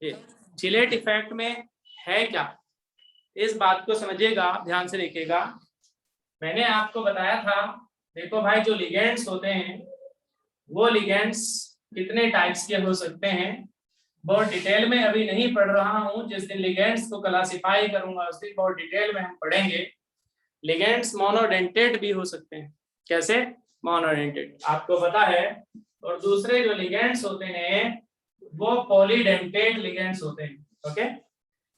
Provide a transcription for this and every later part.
Chelate effect में है क्या, इस बात को समझिएगा, ध्यान से देखिएगा। मैंने आपको बताया था, देखो भाई, जो लिगेंड्स होते हैं वो लिगेंड्स कितने टाइप्स के हो सकते हैं, बहुत डिटेल में अभी नहीं पढ़ रहा हूं। जिस दिन लिगेंड्स को क्लासिफाई करूंगा उस दिन बहुत डिटेल में हम पढ़ेंगे। लिगेंड्स मोनोडेंटेट भी हो सकते हैं। कैसे? मोनोडेंटेट, आपको पता है। और दूसरे जो लिगेंड्स होते हैं वो पॉलीडेंटेट लिगेंड्स होते हैं। ओके,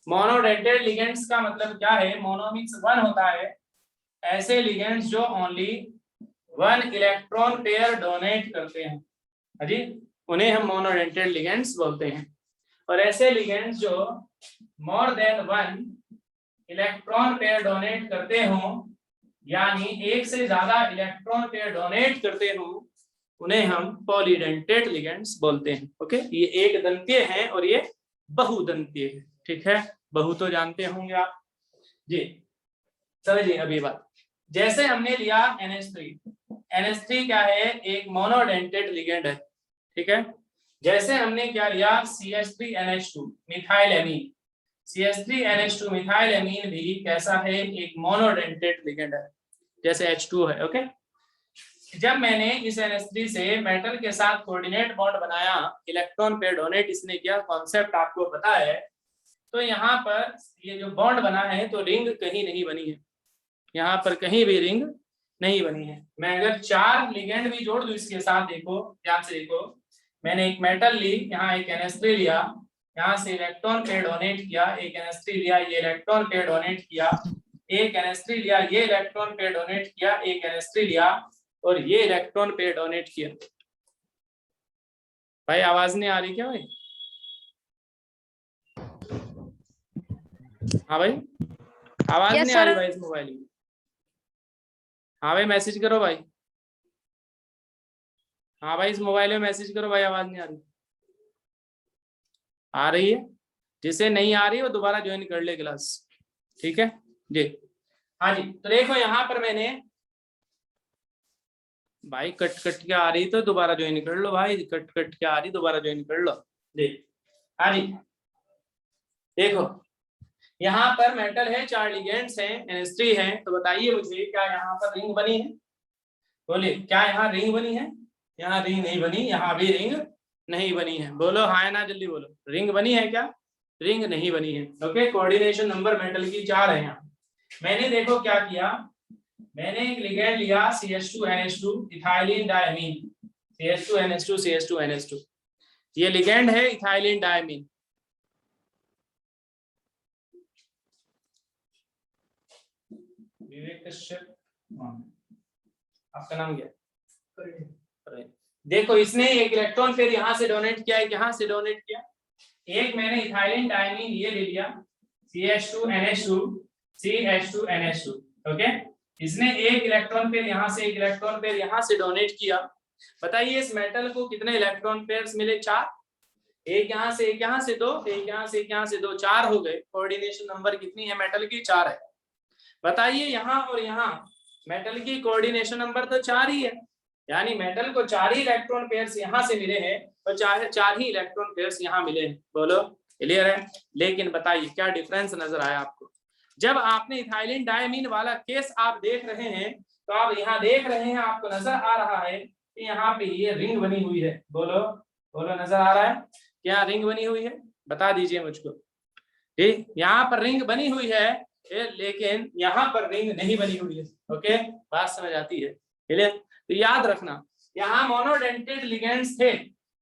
मोनोडेंटेट लिगेंड्स का मतलब क्या है? मोनो मींस वन होता है। ऐसे लिगेंड्स जो only one electron pair donate करते हैं, जी, उन्हें हम मोनोडेंटेट लिगेंड्स बोलते हैं। और ऐसे लिगेंड्स जो more than one electron pair donate करते हों, यानी एक से ज्यादा इलेक्ट्रॉन पेयर डोनेट करते हों, उन्हें हम पॉलीडेंटेट लिगेंड्स बोलते हैं। ओके, ये एक दंतीय है और ये बहुदंतीय है। ठीक है, बहु तो जानते होंगे आप जी। समझिए अभी बात। जैसे हमने लिया NH3, NH3 क्या है? एक मोनोडेंटेट लिगेंड है। ठीक है, जैसे हमने क्या लिया CH3NH2 methyl amine, CH3NH2 methyl amine भी कैसा है? एक मोनोडेंटेट लिगेंड है, जैसे H2 है। ओके, जब मैंने इस NH3 से मेटल के साथ कोऑर्डिनेट बॉन्ड बनाया, इलेक्ट्रॉन पेयर डोनेट इसने किया, कॉन्सेप्ट आपको पता है। तो यहाँ पर ये जो बॉन्ड बना है तो रिंग कहीं नहीं बनी है, यहाँ पर कहीं भी रिंग नहीं बनी है। मैं अगर 4 लिगेंड भी जोड़ दूं इसके साथ, देखो ध्यान से देखो, मैंने एक मेटल ली, यहाँ एक NH3 लिया, यहाँ से इलेक्ट्रॉन पेयर डोनेट किया, एक NH3 लिया, ये इलेक्ट्रॉन पेयर डोनेट किया, एक NH3 लिया, ये इलेक्ट्रॉन पेयर डोनेट किया, एक NH3 लिया और ये इलेक्ट्रॉन पेयर डोनेट किया। भाई आवाज नहीं आ रही क्या भाई? हाँ भाई, आवाज नहीं आ रही भाई इस मोबाइल में? हाँ भाई मैसेज करो भाई। हाँ भाई इस मोबाइल में मैसेज करो भाई, आवाज नहीं आ रही। आ रही है? जिसे नहीं आ रही वो दोबारा ज्वाइन कर ले क्लास। ठीक है जी। हाँ जी, तो देखो यहाँ पर मैंने, भाई कट कट के आ रही तो दोबारा ज्वाइन कर लो भाई, कट कट के आ रही दोबारा ज्वाइन कर लो जी। हाँ जी, देखो यहाँ पर मेटल है, 4 लिगेंड्स हैं, NH3 है। तो बताइए मुझे, क्या यहाँ पर रिंग बनी है? बोलिए, क्या यहाँ रिंग बनी है? यहाँ रिंग नहीं बनी, यहाँ भी रिंग नहीं बनी है। बोलो हाँ ना, जल्दी बोलो, रिंग बनी है क्या? रिंग नहीं बनी है। ओके, कोऑर्डिनेशन नंबर मेटल की 4 है यहाँ। मैंने देखो क्या किया, मैंने एक लिगेंड लिया CH2NH2 ethylene diamine, CH2NH2 CH2NH2, ये लिगेंड है इथाइलिन डायमीन। विवेक कश्यप, आपका नाम क्या? देखो इसने एक इलेक्ट्रॉन पेयर यहाँ से डोनेट किया, एक यहाँ से डोनेट किया। एक मैंने इथाइलिन डायमीन ये ले लिया, CH2NH2 CH2NH2। ओके, इसने एक इलेक्ट्रॉन पेयर यहाँ से, एक इलेक्ट्रॉन पेयर यहाँ से डोनेट किया। बताइए इस मेटल को कितने इलेक्ट्रॉन पेयर्स मिले? 4। एक यहाँ से, एक यहाँ से, 2, एक यहाँ से, एक यहाँ से, 2, 4 हो गए। कोऑर्डिनेशन नंबर कितनी है मेटल की? 4 है। बताइए यहाँ और यहाँ मेटल की कोऑर्डिनेशन नंबर तो 4 ही है, यानी मेटल को 4 ही इलेक्ट्रॉन पेयर्स यहाँ से मिले हैं और 4 ही इलेक्ट्रॉन पेयर्स यहाँ मिले हैं। बोलो क्लियर है? लेकिन बताइए क्या डिफरेंस नजर आया आपको? जब आपने इथाइलिन डायमीन वाला केस आप देख रहे हैं तो आप यहाँ देख रहे हैं, आपको नजर आ रहा है कि यहाँ पे ये रिंग बनी हुई है। बोलो बोलो, नजर आ रहा है क्या रिंग बनी हुई है? बता दीजिए मुझको। ठीक, यहाँ पर रिंग बनी हुई है लेकिन यहाँ पर रिंग नहीं बनी हुई है। ओके, बात समझ आती है? क्लियर? तो याद रखना, यहाँ मोनोडेंटेड लिगेंड्स थे।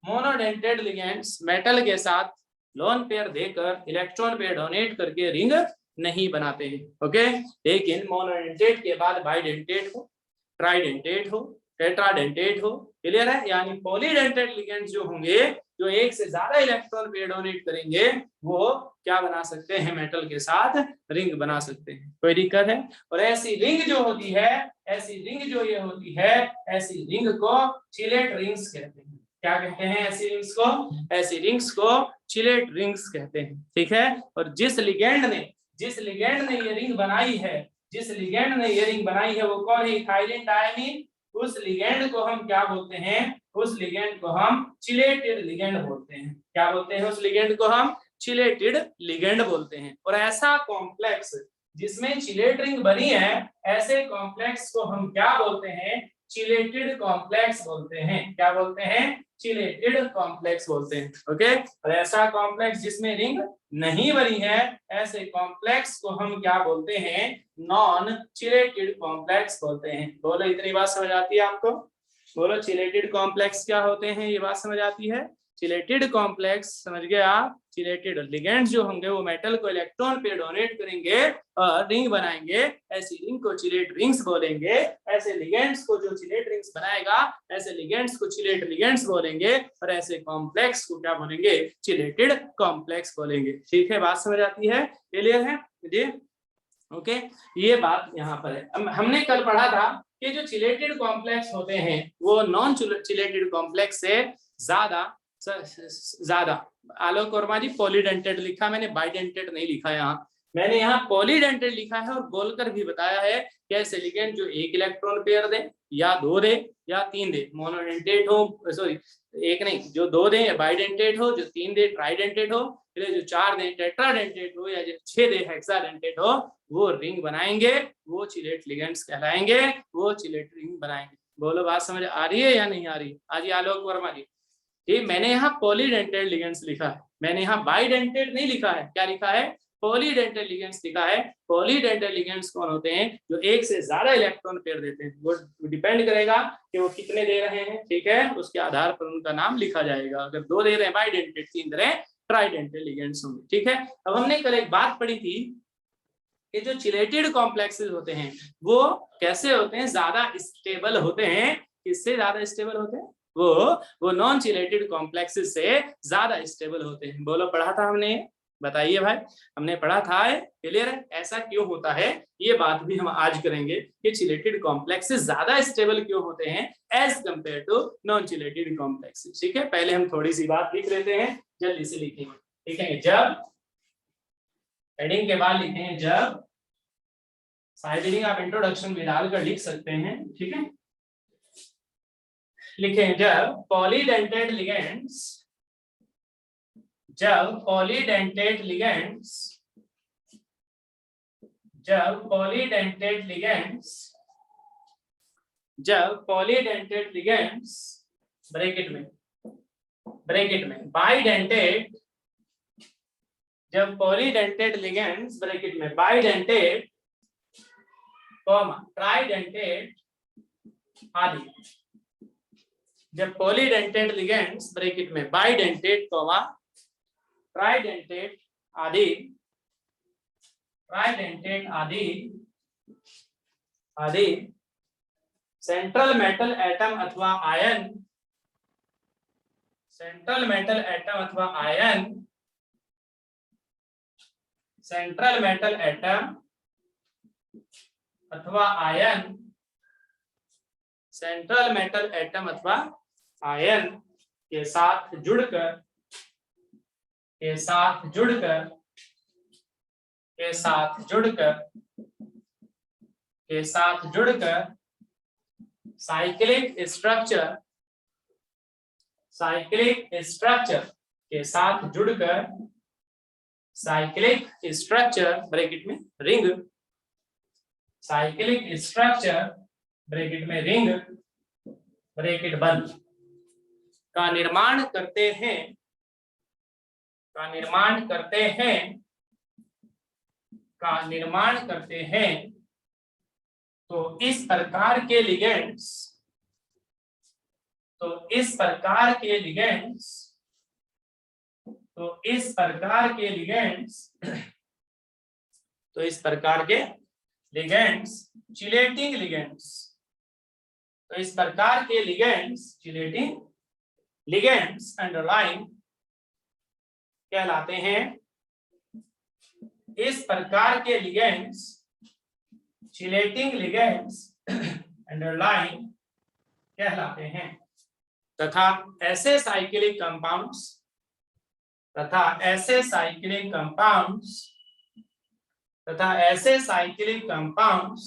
मोनोडेंटेड लिगेंड्स मेटल के साथ लोन पेयर देकर इलेक्ट्रॉन पेयर डोनेट करके रिंग नहीं बनाते हैं। ओके, लेकिन मोनोडेंटेट के बाद बाइडेंटेट हो, ट्राइडेंटेट हो, टेट्राडेंटेट हो। क्लियर है? यानी पॉलीडेंटेड लिगेंड्स जो होंगे, जो एक से ज्यादा इलेक्ट्रॉन पेयर डोनेट करेंगे, वो क्या बना सकते हैं? मेटल के साथ रिंग बना सकते हैं। कोई दिक्कत है? और ऐसी रिंग जो होती है, ऐसी रिंग जो ये होती है, ऐसी रिंग को चिलेट रिंग्स कहते हैं। क्या कहते हैं ऐसी रिंग्स को? ऐसी रिंग्स को चिलेट रिंग्स कहते हैं। ठीक है, और जिस लिगेंड ने ये रिंग बनाई है, जिस लिगेंड ने ये रिंग बनाई है वो कौन है? Ethylene diamine. उस लिगेंड को हम क्या बोलते हैं? उस लिगेंड को हम चिलेटेड लिगेंड बोलते हैं। क्या बोलते हैं? उस लिगेंड को हम चिलेटेड लिगेंड बोलते हैं। और ऐसा कॉम्प्लेक्स जिसमें चिलेट रिंग बनी है, ऐसे कॉम्प्लेक्स को हम क्या बोलते हैं? चिलेटेड कॉम्प्लेक्स बोलते हैं। क्या बोलते हैं? चिलेटेड कॉम्प्लेक्स बोलते हैं। ओके। और ऐसा कॉम्प्लेक्स जिसमें रिंग नहीं बनी है, ऐसे कॉम्प्लेक्स को हम क्या बोलते हैं? नॉन चिलेटेड कॉम्प्लेक्स बोलते हैं। बोलो, इतनी बात समझ आती है आपको? बोलो, चिलेटेड कॉम्प्लेक्स क्या होते हैं? ये बात समझ आती है? चिलेटेड कॉम्प्लेक्स समझ गए आप? चिलेटेड लिगेंड्स जो होंगे वो मेटल को इलेक्ट्रॉन पे डोनेट करेंगे और रिंग बनाएंगे। ऐसी रिंग को चिलेट रिंग्स बोलेंगे। ऐसे लिगेंड्स को जो चिलेट रिंग्स बनाएगा, ऐसे लिगेंड्स को चिलेट लिगेंड्स बोलेंगे। और ऐसे कॉम्प्लेक्स को क्या बोलेंगे? चिलेटेड कॉम्प्लेक्स बोलेंगे। ठीक है, बात समझ आती है? क्लियर है जी? ओके, ये बात यहाँ पर है। हमने कल पढ़ा था कि जो चिलेटेड कॉम्प्लेक्स होते हैं वो नॉन चिलेटेड कॉम्प्लेक्स से ज्यादा आलोक वर्मा जी पॉलीडेंटेड लिखा, मैंने बाइडेंटेड नहीं लिखा यहाँ, मैंने यहाँ पॉलीडेंटेड लिखा है। और बोलकर भी बताया है कि ऐसे लिगेंड जो एक इलेक्ट्रॉन पेयर दे या दो दे या तीन दे, मोनोडेंटेट हो, सॉरी एक नहीं, जो दो दे बाइडेंटेट हो, जो तीन दे ट्राइडेंटेट हो, जो चार दे टेट्राडेंटेट हो, या जो 6 दे हेक्साडेंटेट हो, वो रिंग बनाएंगे, वो चिलेट लिगेंड्स कहलाएंगे, वो चिलेट रिंग बनाएंगे। बोलो, बात समझ आ रही है या नहीं आ रही? आज आलोक वर्मा जी, ये मैंने यहाँ पॉलीडेंटेड लिगेंड्स लिखा है, मैंने यहाँ बाइडेंटेड नहीं लिखा है। क्या लिखा है? पॉलीडेंटेड लिगेंड्स लिखा है। पॉलीडेंटेड लिगेंड्स कौन होते हैं? जो एक से ज्यादा इलेक्ट्रॉन पेयर देते हैं। वो डिपेंड करेगा कि वो कितने दे रहे हैं, ठीक है, उसके आधार पर उनका नाम लिखा जाएगा। अगर 2 दे रहे हैं बाइडेंटेड, 3 दे रहे हैं ट्राइडेंटेड लिगेंड्स होंगे। ठीक है। अब हमने कल एक बात पढ़ी थी कि जो चिलेटेड कॉम्प्लेक्सेस होते हैं वो कैसे होते हैं? ज्यादा स्टेबल होते हैं। किससे ज्यादा स्टेबल होते हैं? वो नॉन चिलेटेड कॉम्प्लेक्सेस से ज्यादा स्टेबल होते हैं। बोलो, पढ़ा था हमने? बताइए भाई, हमने पढ़ा था? क्लियर है? ऐसा क्यों होता है, ये बात भी हम आज करेंगे कि चिलेटेड कॉम्प्लेक्सेस ज्यादा स्टेबल क्यों होते हैं as compared to non chelated complexes. ठीक है, पहले हम थोड़ी सी बात लिख लेते हैं, जल्दी से लिखेंगे। लिखेंगे जब, हेडिंग के बाद लिखेंगे जब, साइड हेडिंग आप इंट्रोडक्शन में डालकर लिख सकते हैं। ठीक है, लिखें जब पॉलीडेंटेड लिगेंड्स, जब पॉलीडेंटेड लिगेंड्स, जब पॉलीडेंटेड लिगेंड्स, जब पॉलीडेंटेड लिगेंड्स ब्रैकेट में बाइडेंटेड, जब पॉलीडेंटेड लिगेंड्स ब्रैकेट में बाइडेंटेड कॉमा ट्राइडेंटेड आदि, जब पॉलीडेंटेड लिगेंड्स ब्रैकेट में बाइडेंटेड कॉमा ट्राइडेंटेड आदि, ट्राइडेंटेड आदि आदि सेंट्रल मेटल एटम अथवा आयन, सेंट्रल मेटल एटम अथवा आयन, सेंट्रल मेटल एटम अथवा आयन, सेंट्रल मेटल एटम अथवा आयन के साथ जुड़कर, के साथ जुड़कर, के साथ जुड़कर, के साथ जुड़कर साइक्लिक स्ट्रक्चर, साइक्लिक स्ट्रक्चर के साथ जुड़कर साइक्लिक स्ट्रक्चर ब्रैकेट में रिंग, साइक्लिक स्ट्रक्चर ब्रैकेट में रिंग ब्रैकेट बंद का निर्माण करते हैं, का निर्माण करते हैं, का निर्माण करते हैं। तो इस प्रकार के लिगेंड्स, तो इस प्रकार के लिगेंड्स, तो इस प्रकार के लिगेंड्स, तो इस प्रकार के लिगेंड्स चिलेटिंग लिगेंड्स, तो इस प्रकार के लिगेंड्स चिलेटिंग लिगेंड्स अंडरलाइन कहलाते हैं। इस प्रकार के लिगेंड्स चिलेटिंग लिगेंड्स अंडरलाइन कहलाते हैं तथा ऐसे साइक्लिक कंपाउंड्स, तथा ऐसे साइक्लिक कंपाउंड्स, तथा ऐसे साइक्लिक कंपाउंड्स,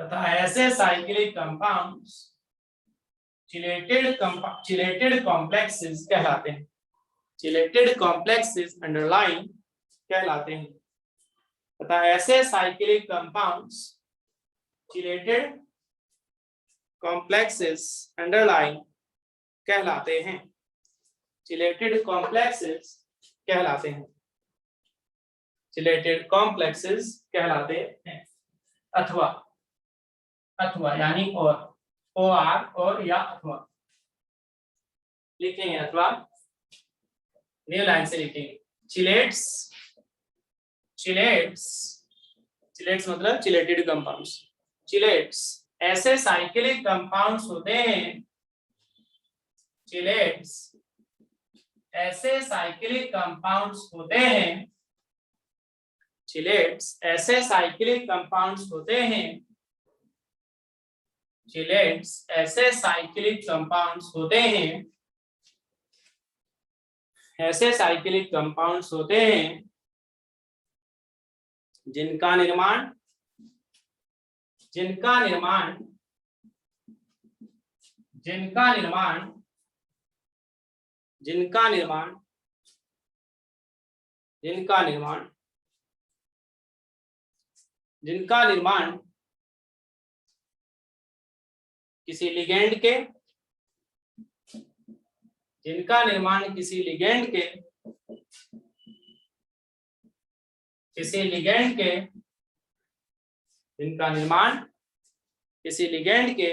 तथा ऐसे साइक्लिक कंपाउंड्स चिलेटेड कॉम्प्लेक्सेस कहलाते हैं, चिलेटेड कॉम्प्लेक्सेस अंडरलाइन कहलाते हैं तथा ऐसे cyclic compounds chelated complexes underline कहलाते हैं। चिलेटेड कॉम्प्लेक्सेस कहलाते हैं, चिलेटेड कॉम्प्लेक्सेस कहलाते हैं। अथवा, अथवा यानी और या अथवा लिखेंगे, अथवा न्यू लाइन से लिखेंगे। चिलेट्स, चिलेट्स, चिलेट्स मतलब चिलेटेड कंपाउंड्स। चिलेट्स ऐसे साइक्लिक कंपाउंड्स होते हैं, चिलेट्स ऐसे साइक्लिक कंपाउंड्स होते हैं, चिलेट्स ऐसे साइक्लिक कंपाउंड्स होते हैं, चिलेट्स ऐसे साइक्लिक कंपाउंड्स होते हैं, ऐसे साइक्लिक कंपाउंड्स होते हैं जिनका निर्माण, जिनका निर्माण, जिनका निर्माण, जिनका निर्माण, जिनका निर्माण, जिनका निर्माण किसी लिगेंड के, जिनका निर्माण किसी लिगेंड के, किसी लिगेंड के, जिनका निर्माण किसी लिगेंड के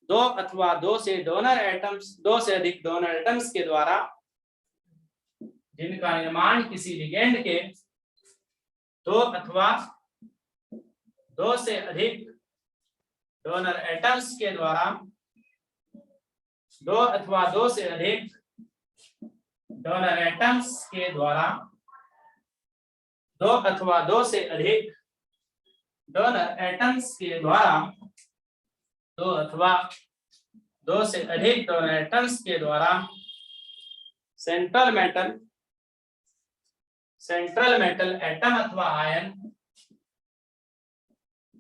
दो अथवा दो से डोनर एटम्स, दो से अधिक डोनर एटम्स के द्वारा, जिनका निर्माण किसी लिगेंड के दो अथवा दो से अधिक डोनर एटम्स के द्वारा, दो अथवा दो से अधिक डोनर एटम्स के द्वारा, दो अथवा दो से अधिक डोनर एटम्स के द्वारा, दो अथवा दो से अधिक डोनर एटम्स के द्वारा central metal, central metal atom अथवा आयन,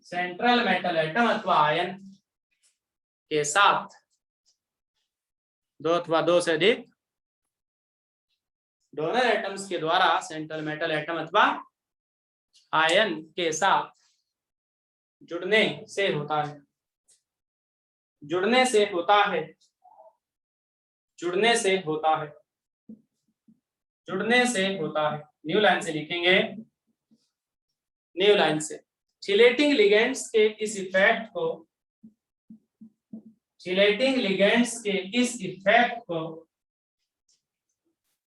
सेंट्रल मेटल एटम अथवा आयन के साथ, दो अथवा दो से अधिक डोनर एटम्स के द्वारा सेंट्रल मेटल एटम अथवा आयन के साथ जुड़ने से होता है, जुड़ने से होता है, जुड़ने से होता है, जुड़ने से होता है। न्यू लाइन से लिखेंगे, न्यू लाइन से। चिलेटिंग लिगेंड्स के इस इफेक्ट को, चिलेटिंग लिगेंड्स के इस इफेक्ट को,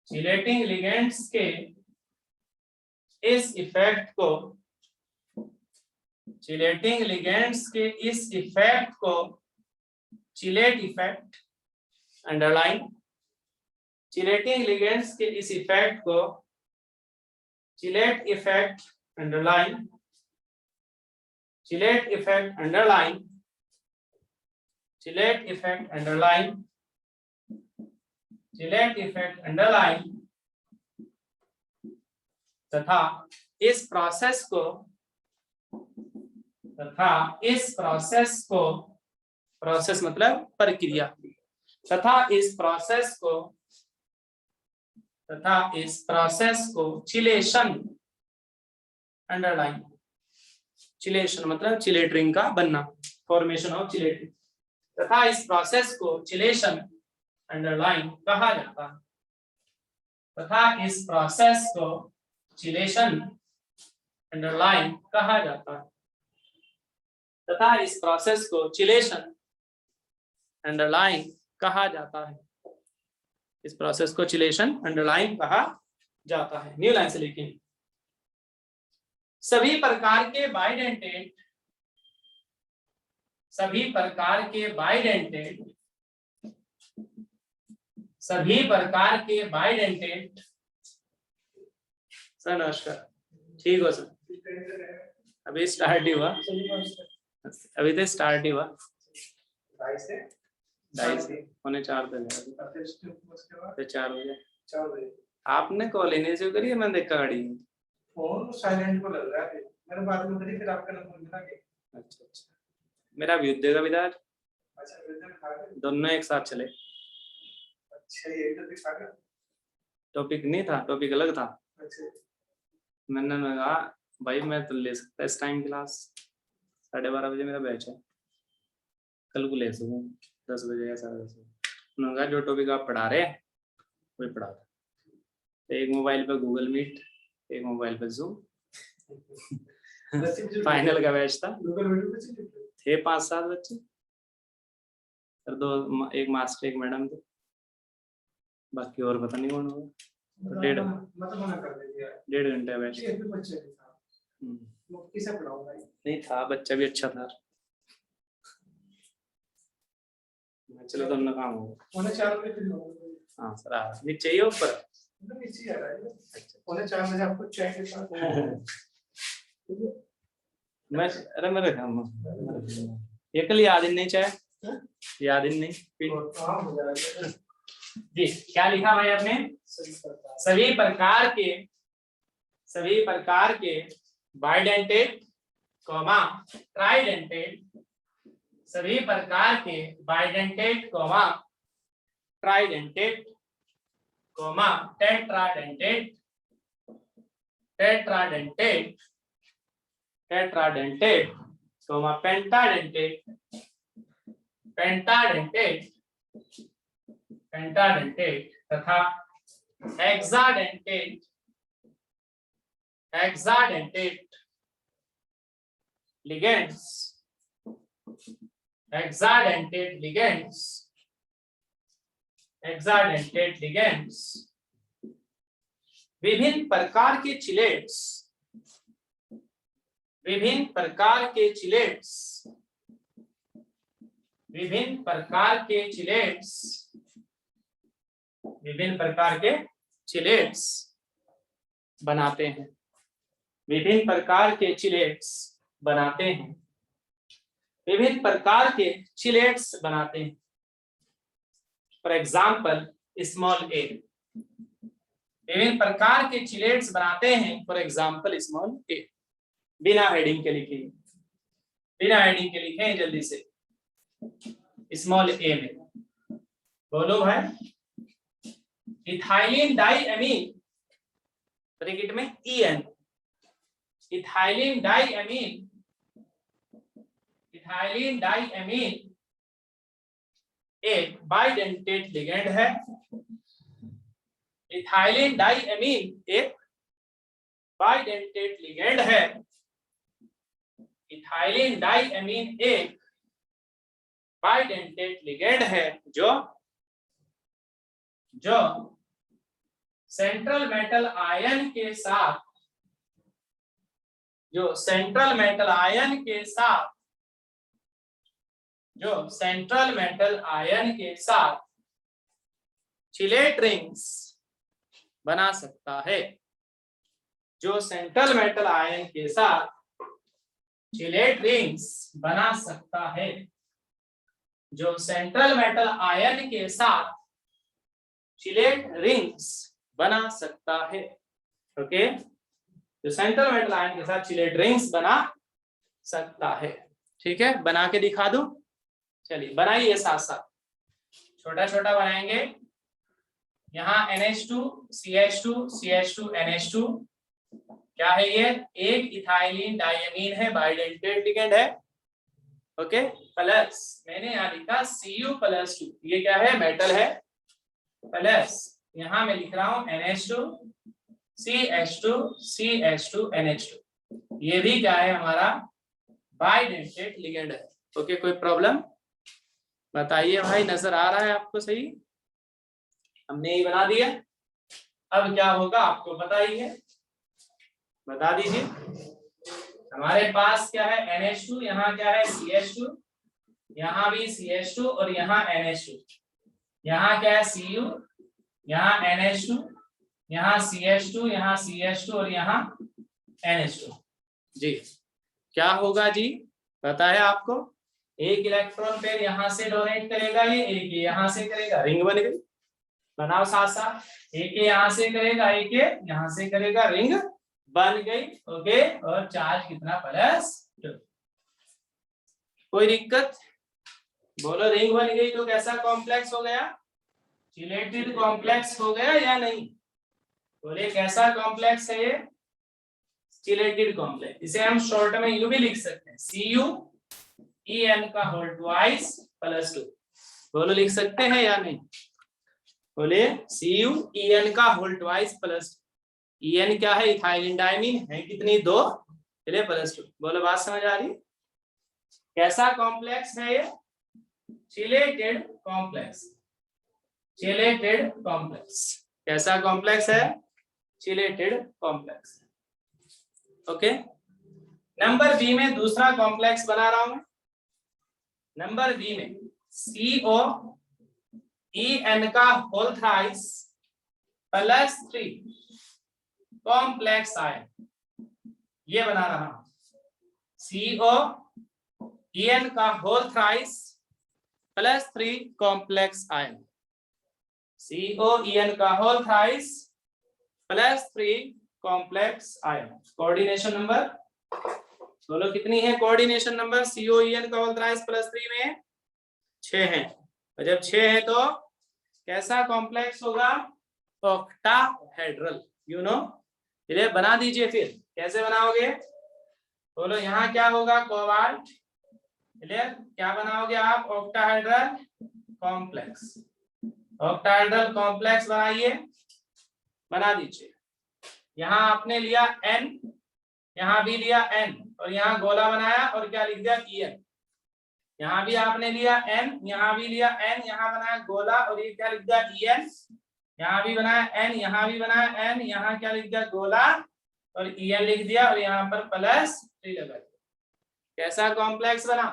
चिलेटिंग लिगेंड्स के इस इफेक्ट को, चिलेटिंग लिगेंड्स के इस इफेक्ट को chelate effect underline, chelating ligands के इस इफेक्ट को chelate effect underline, chelate effect underline, chelate effect underline, chelate effect underline तथा इस प्रोसेस को, तथा इस प्रोसेस को, प्रोसेस मतलब प्रक्रिया, तथा इस प्रोसेस को, तथा इस प्रोसेस को चिलेशन अंडरलाइन, चिलेशन मतलब चिलेटरिंग का बनना, फॉर्मेशन ऑफ चिलेटरिंग, तथा इस प्रोसेस को चिलेशन अंडरलाइन कहा जाता है, तथा इस प्रोसेस को चिलेशन अंडरलाइन कहा जाता है, तथा इस प्रोसेस को चिलेशन अंडरलाइन कहा जाता है, इस प्रोसेस को चिलेशन अंडरलाइन कहा जाता है। न्यू लाइन से लिखें। सभी प्रकार के बाइडेंटेट, सभी प्रकार के बाइडेंटेट, सभी प्रकार के बाइडेंटेट, सर नमस्कार, ठीक हो सर, अभी स्टार्ट ही हुआ, अभी तो स्टार्ट ही हुआ, 2:45 दिन, 4 बजे आपने कॉल नहीं रिसीव करी, मैंने देखा गाड़ी फोन साइलेंट को लग रहा है, मैंने बाद में करी, फिर आपका नंबर मिला के। अच्छा अच्छा, मेरा भी देगा विदार, अच्छा विदार खा गए दोनों एक साथ चले। अच्छा ये तो दिखा गया। टॉपिक नहीं था, टॉपिक अलग था। अच्छा मैंने कहा भाई मैं तो ले सकता इस टाइम क्लास, 12:30 बजे मेरा बैच है, कल को ले सकूँ 10 बजे या 10:30 बजे। उन्होंने कहा जो टॉपिक आप पढ़ा रहे हैं वही पढ़ा दो। तो एक मोबाइल पे गूगल मीट, एक मोबाइल पे जूम। फाइनल का बैच था, थे 5-7 बच्चे, और दो, एक मास्टर एक मैडम थे, बाकी और पता नहीं कौन होगा। तो 1.5 घंटे बैच नहीं था, बच्चा भी अच्छा था। चलो तो अपना काम होगा। हाँ सर, नीचे ही ऊपर मैं, अरे मेरे काम ये कल याद ही नहीं, चाहे याद ही नहीं जी। क्या लिखा भाई आपने? सभी प्रकार के बाइडेंटेड कॉमा ट्राइडेंटेड, सभी प्रकार के bidentate comma tridentate comma tetradentate, tetradentate, tetradentate comma pentadentate, pentadentate, pentadentate तथा hexadentate, hexadentate ligands, hexadentate ligands, hexadentate ligands, विभिन्न प्रकार के चिलेट्स, विभिन्न प्रकार के चिलेट्स, विभिन्न प्रकार के चिलेट्स, विभिन्न प्रकार के चिलेट्स बनाते हैं, विभिन्न प्रकार के चिलेट्स बनाते हैं, विभिन्न प्रकार के चिलेट्स बनाते हैं। फॉर एग्जाम्पल स्मॉल ए, विभिन्न प्रकार के चिलेट्स बनाते हैं, फॉर एग्जाम्पल स्मॉल ए। बिना हेडिंग के लिखिए, बिना हेडिंग के लिखें जल्दी से। स्मॉल ए में बोलो भाई, इथाइलिन डाइअमीन, ब्रैकेट में EN, इथाइलिन डाइअमीन, इथाइलिन डाइअमीन एक बाइडेंटेड लिगेंड है। इथाइलिन डाइअमीन एक बाइडेंटेड लिगेंड है। इथाइलिन डाइअमीन एक बाइडेंटेड लिगेंड है जो सेंट्रल मेटल आयन के साथ, जो सेंट्रल मेटल आयन के साथ, जो सेंट्रल मेटल आयन के साथ चिलेट रिंग्स बना सकता है, जो सेंट्रल मेटल आयन के साथ चिलेट रिंग्स बना सकता है, जो सेंट्रल मेटल आयन के साथ चिलेट रिंग्स बना सकता है। ओके, जो सेंट्रल मेटल आयन के साथ चिलेट रिंग्स बना सकता है। ठीक है, बना के दिखा दूं, चलिए बनाइए साथ साथ, छोटा छोटा बनाएंगे। यहाँ NH2 CH2 CH2 NH2 क्या है ये? एक इथाइलिन डाइअमीन है, बाइडेंटेड लिगेंड है। ओके, प्लस मैंने यहाँ लिखा Cu+2, ये क्या है? मेटल है। प्लस यहाँ मैं लिख रहा हूँ NH2 CH2 CH2 NH2, ये भी क्या है? हमारा बाइडेंटेड लिगेंड है। ओके, कोई प्रॉब्लम बताइए भाई, नजर आ रहा है आपको? सही, हमने ही बना दिया। अब क्या होगा आपको बताइए, बता दीजिए। हमारे पास क्या है? NH2, यहाँ क्या है? CH2, यहाँ भी CH2 और यहाँ NH2, यहाँ क्या है? Cu, यहाँ NH2, यहाँ CH2, यहाँ CH2 और यहाँ NH2। जी क्या होगा जी, पता है आपको? एक इलेक्ट्रॉन पेयर यहाँ से डोनेट करेगा, ये एक यहाँ से करेगा, रिंग बन गई। बनाओ साथ साथ, एक यहाँ से करेगा, एक यहाँ से करेगा, रिंग बन गई। ओके, और चार्ज कितना? +2। कोई दिक्कत? बोलो, रिंग बन गई तो कैसा कॉम्प्लेक्स हो गया? चिलेटेड कॉम्प्लेक्स हो गया या नहीं? बोलिए कैसा कॉम्प्लेक्स है ये? Chelated complex. इसे हम शॉर्ट में यू भी लिख सकते हैं, CuEn का होल ट्वाइस प्लस 2। बोलो लिख सकते हैं या नहीं? बोलिए CuEn का होल ट्वाइस प्लस, En क्या है? इथाइलिन डाइमीन है कितनी? 2, चलिए प्लस 2। बोलो बात समझ आ रही? कैसा कॉम्प्लेक्स है ये? Chelated complex. चिलेटेड कॉम्प्लेक्स कैसा कॉम्प्लेक्स है? Chelated complex. Okay, number B में दूसरा कॉम्प्लेक्स बना रहा हूं। नंबर बी में COEn का whole thrice plus 3 complex ion, ये बना रहा हूं। COEn का whole thrice plus 3 complex ion. COEn का whole thrice plus 3 complex ion. Coordination number बोलो कितनी है? कोऑर्डिनेशन नंबर COEn का होल थ्राइस प्लस 3 में 6 है। और जब 6 है तो कैसा कॉम्प्लेक्स होगा? ऑक्टाहेड्रल। यू नो, चलिए बना दीजिए। फिर कैसे बनाओगे? बोलो यहाँ क्या होगा? कोबाल्ट। क्लियर? क्या बनाओगे आप? Octahedral complex. ऑक्टाहेड्रल कॉम्प्लेक्स बनाइए, बना दीजिए। यहाँ आपने लिया N, यहाँ भी लिया N, और यहाँ गोला बनाया और क्या लिख दिया? En। यहाँ भी आपने लिया N, यहाँ भी लिया N, यहाँ बनाया गोला और ये क्या लिख दिया? En। यहाँ भी बनाया N, यहाँ भी बनाया N, यहाँ क्या लिख दिया? गोला और En लिख दिया और यहाँ पर प्लस 3 लगा दिया। कैसा कॉम्प्लेक्स बना?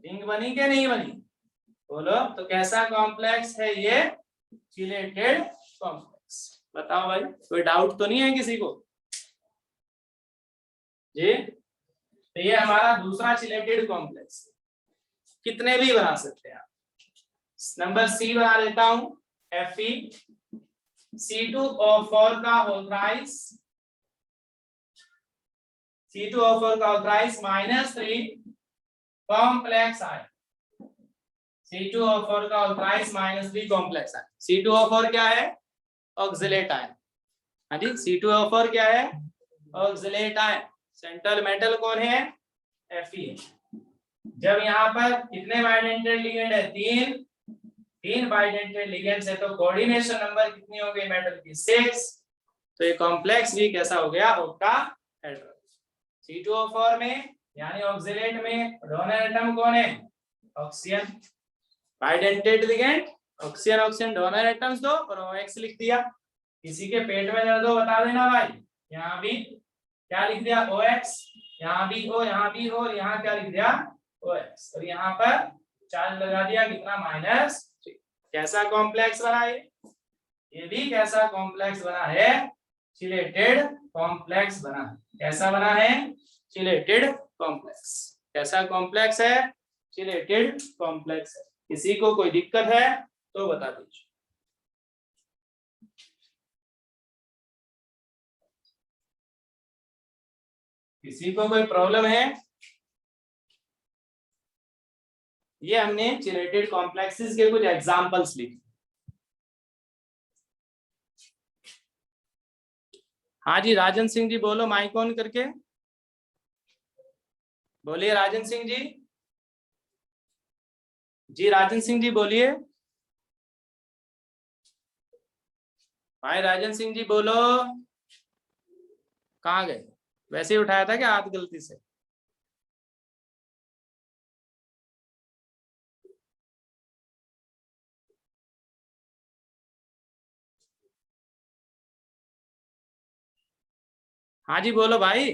रिंग बनी के नहीं बनी? बोलो तो कैसा कॉम्प्लेक्स है ये? Chelated complex. बताओ भाई, कोई डाउट तो नहीं है किसी को जी? तो ये हमारा दूसरा चिलेटेड कॉम्प्लेक्स। कितने भी बना सकते हैं आप। नंबर सी बना लेता हूं, Fe C2O4 का होल थ्राइस, C2O4 का whole thrice minus 3 complex ion. C2O4 का whole thrice minus 3 complex ion. C2O4 क्या है? Oxalate ion. हाँ जी, C2O4 क्या है? Oxalate ion. सेंट्रल मेटल कौन है? Fe। जब यहाँ पर कितने बाइडेंटेड लिगेंड है? 3 बाइडेंटेड लिगेंड्स है, तो कोऑर्डिनेशन नंबर कितनी हो गई मेटल की? 6। तो ये कॉम्प्लेक्स भी कैसा हो गया? ऑक्टाहेड्रल। C2O4 में यानी ऑक्सिलेट में डोनर एटम कौन है? Oxygen. Bidentate ligand oxygen, oxygen donor atoms दो और OX लिख दिया। किसी के पेट में दर्द हो बता देना भाई। यहाँ भी क्या लिख दिया? OX, यहाँ भी O, यहाँ भी O, और यहाँ क्या लिख दिया? OX, और यहाँ पर चार्ज लगा दिया कितना? -3। कैसा कॉम्प्लेक्स बना है? ये भी कैसा कॉम्प्लेक्स बना है? चिलेटेड कॉम्प्लेक्स बना है। कैसा बना है? Chelated complex. कैसा कॉम्प्लेक्स है? चिलेटेड कॉम्प्लेक्स है। किसी को कोई दिक्कत है तो बता दीजिए। किसी को कोई प्रॉब्लम है? ये हमने चिलेटेड कॉम्प्लेक्सेस के कुछ एग्जांपल्स लिखे। हाँ जी, राजन सिंह जी बोलो, माइक ऑन करके बोलिए। राजन सिंह जी, जी राजन सिंह जी बोलिए। भाई राजन सिंह जी बोलो। कहाँ गए? वैसे ही उठाया था क्या हाथ गलती से? हाँ जी बोलो भाई,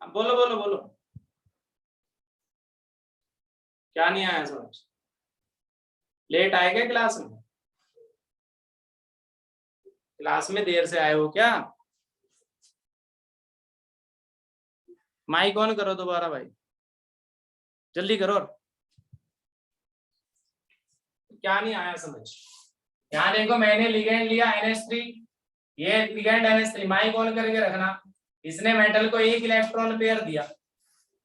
बोलो बोलो बोलो। क्या नहीं आया समझ? लेट आए क्या क्लास में? क्लास में देर से आए हो क्या? माइक ऑन करो दोबारा भाई, जल्दी करो। क्या नहीं आया समझ? यहाँ देखो, मैंने लिगेंड लिया NH3, ये लिगेंड NH3, माइक ऑन करके रखना। इसने मेटल को 1 इलेक्ट्रॉन पेयर दिया।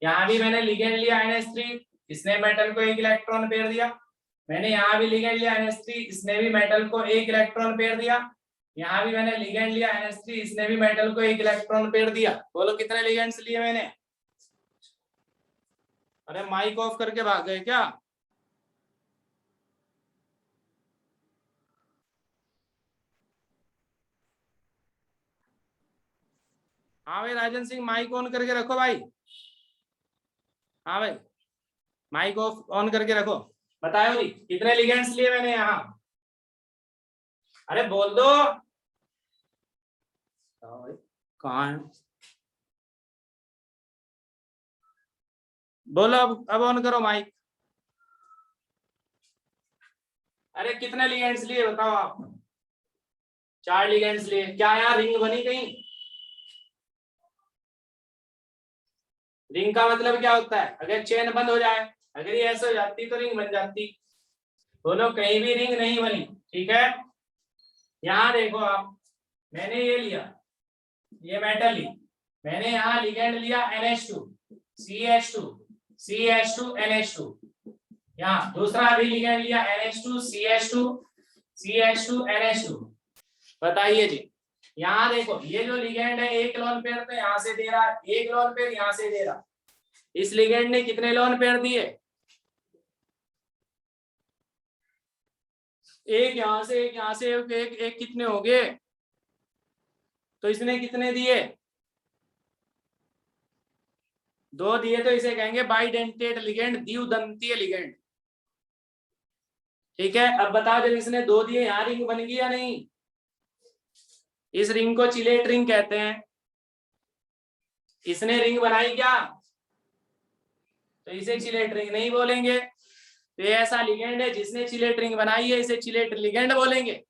यहाँ भी मैंने लिगेंड लिया NH3, इसने मेटल को 1 इलेक्ट्रॉन पेयर दिया। मैंने यहाँ भी लिगेंड लिया NH3, इसने भी मेटल को एक इलेक्ट्रॉन पेयर दिया। यहाँ भी मैंने लिगेंड लिया NH3, इसने भी मेटल को एक इलेक्ट्रॉन पेयर दिया। बोलो कितने लिगेंड्स लिए मैंने? अरे माइक ऑफ करके भाग गए क्या? हाँ भाई राजन सिंह, माइक ऑन करके रखो भाई। हाँ भाई माइक ऑफ ऑन करके रखो। बताओ जी कितने लिगेंड्स लिए मैंने यहाँ? अरे बोल दो। कहाँ है? बोलो अब ऑन करो माइक। अरे कितने लिगेंड्स लिए बताओ आप? 4 लिगेंड्स लिए। क्या यहाँ रिंग बनी कहीं? रिंग का मतलब क्या होता है? अगर चेन बंद हो जाए, अगर ये ऐसे हो जाती तो रिंग बन जाती। बोलो कहीं भी रिंग नहीं बनी। ठीक है, यहाँ देखो आप, मैंने ये लिया, ये मेटल ली, मैंने यहाँ लिगेंड लिया NH2 CH2 CH2 NH2। यहाँ दूसरा भी लिगेंड लिया NH2 CH2 CH2 NH2। बताइए जी, यहाँ देखो ये जो लिगेंड है एक लोन पेयर तो यहाँ से दे रहा है, एक लोन पेयर यहाँ से दे रहा। इस लिगेंड ने कितने लोन पेयर दिए? एक यहाँ से, एक यहाँ से, एक कितने हो गए? तो इसने कितने दिए? 2 दिए, तो इसे कहेंगे बाइडेंटेट लिगेंड, द्विदंतीय लिगेंड। ठीक है, अब बताओ जब इसने 2 दिए यहाँ रिंग बन गई या नहीं? इस रिंग को चिलेट रिंग कहते हैं। इसने रिंग बनाई क्या? तो इसे चिलेट रिंग नहीं बोलेंगे। तो ये ऐसा लिगेंड है जिसने चिलेट रिंग बनाई है, इसे चिलेट लिगेंड बोलेंगे।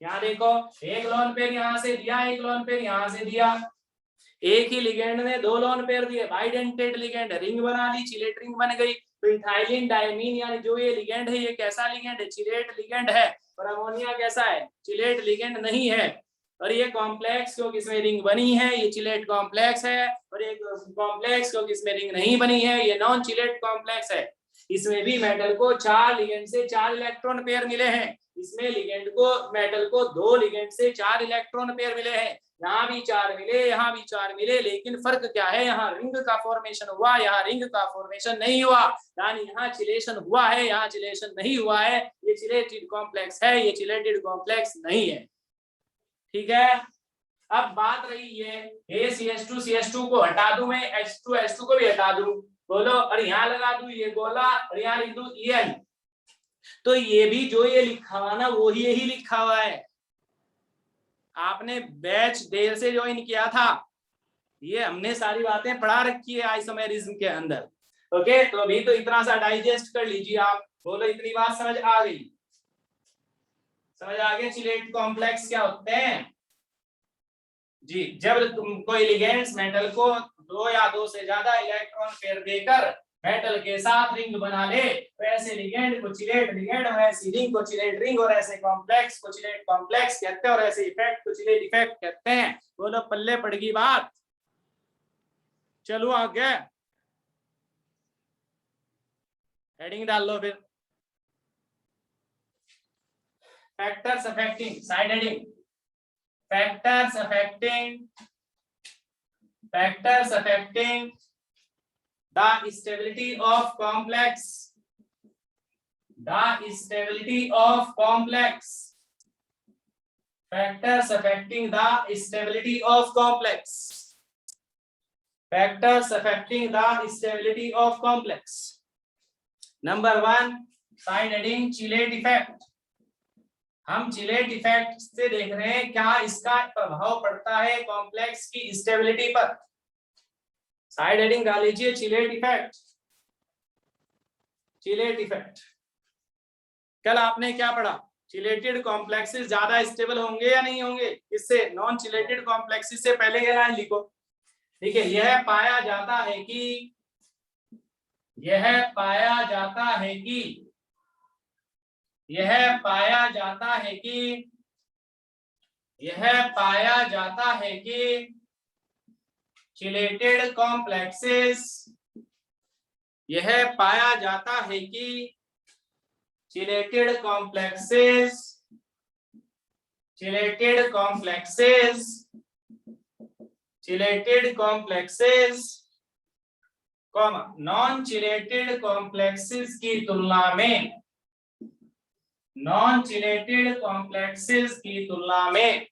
यहाँ देखो, एक लोन पेयर यहाँ से दिया, एक लोन पेयर यहाँ से दिया। एक ही लिगेंड ने 2 लोन पेयर दिए, बाइडेंटेट लिगेंड, रिंग बना ली, चिलेट रिंग बन गई। तो इथाइलिन डायमीन यानी जो ये लिगेंड है, ये कैसा लिगेंड है? चिलेट लिगेंड है। और अमोनिया कैसा है? चिलेट लिगेंड नहीं है। और ये कॉम्प्लेक्स क्योंकि इसमें रिंग बनी है, ये चिलेट कॉम्प्लेक्स है। और ये कॉम्प्लेक्स क्योंकि इसमें रिंग नहीं बनी है, ये नॉन चिलेट कॉम्प्लेक्स है। इसमें भी मेटल को 4 लिगेंड से 4 इलेक्ट्रॉन पेयर मिले हैं। इसमें लिगेंड को, मेटल को 2 लिगेंड से 4 इलेक्ट्रॉन पेयर मिले हैं। यहाँ भी 4 मिले, यहाँ भी 4 मिले, लेकिन फर्क क्या है? यहाँ रिंग का फॉर्मेशन हुआ, यहाँ रिंग का फॉर्मेशन नहीं हुआ। यानी यहाँ चिलेशन हुआ है, यहाँ चिलेशन नहीं हुआ है। ये चिलेटेड कॉम्प्लेक्स है, ये चिलेटेड कॉम्प्लेक्स नहीं है। ठीक है, अब बात रही है CH2 CH2 को हटा दूं मैं, H2 को भी हटा दूं, बोलो, और यहाँ लगा दूं ये गोला, और यहाँ लिख दूं EN। तो ये भी जो ये लिखा हुआ ना, वो ही यही लिखा हुआ है। आपने बैच देर से ज्वाइन किया था, ये हमने सारी बातें पढ़ा रखी है आइसोमेरिज्म के अंदर। ओके, तो अभी तो इतना सा डाइजेस्ट कर लीजिए आप। बोलो इतनी बात समझ आ गई? समझ आ गया चिलेट कॉम्प्लेक्स क्या होते हैं जी? जब तुम कोई लिगेंड्स मेटल को 2 या 2 से ज्यादा इलेक्ट्रॉन पेयर देकर मेटल के साथ रिंग बना ले, तो ऐसे लिगेंड को चिलेट लिगेंड, और ऐसी रिंग को चिलेट रिंग, और ऐसे कॉम्प्लेक्स को चिलेट कॉम्प्लेक्स कहते हैं, और ऐसे इफेक्ट को चिलेट इफेक्ट कहते हैं। बोलो पल्ले पड़ गई बात? चलो आगे हेडिंग डाल लो फिर। Factors affecting, side heading, factors affecting the stability of complex, factors affecting the stability of complex, Number 1, side heading chelate effect. हम चिलेट इफेक्ट से देख रहे हैं क्या इसका प्रभाव पड़ता है कॉम्प्लेक्स की स्टेबिलिटी पर। साइड हेडिंग डाल लीजिए चिलेट इफेक्ट। कल आपने क्या पढ़ा? चिलेटेड कॉम्प्लेक्सेस ज्यादा स्टेबल होंगे या नहीं होंगे? इससे नॉन चिलेटेड कॉम्प्लेक्सेस से पहले ये लाइन लिखो। ठीक है, यह पाया जाता है कि chelated complexes, chelated complexes, chelated complexes, chelated complexes, comma non chelated complexes की तुलना में, नॉन चिलेटेड कॉम्प्लेक्सेस की तुलना में,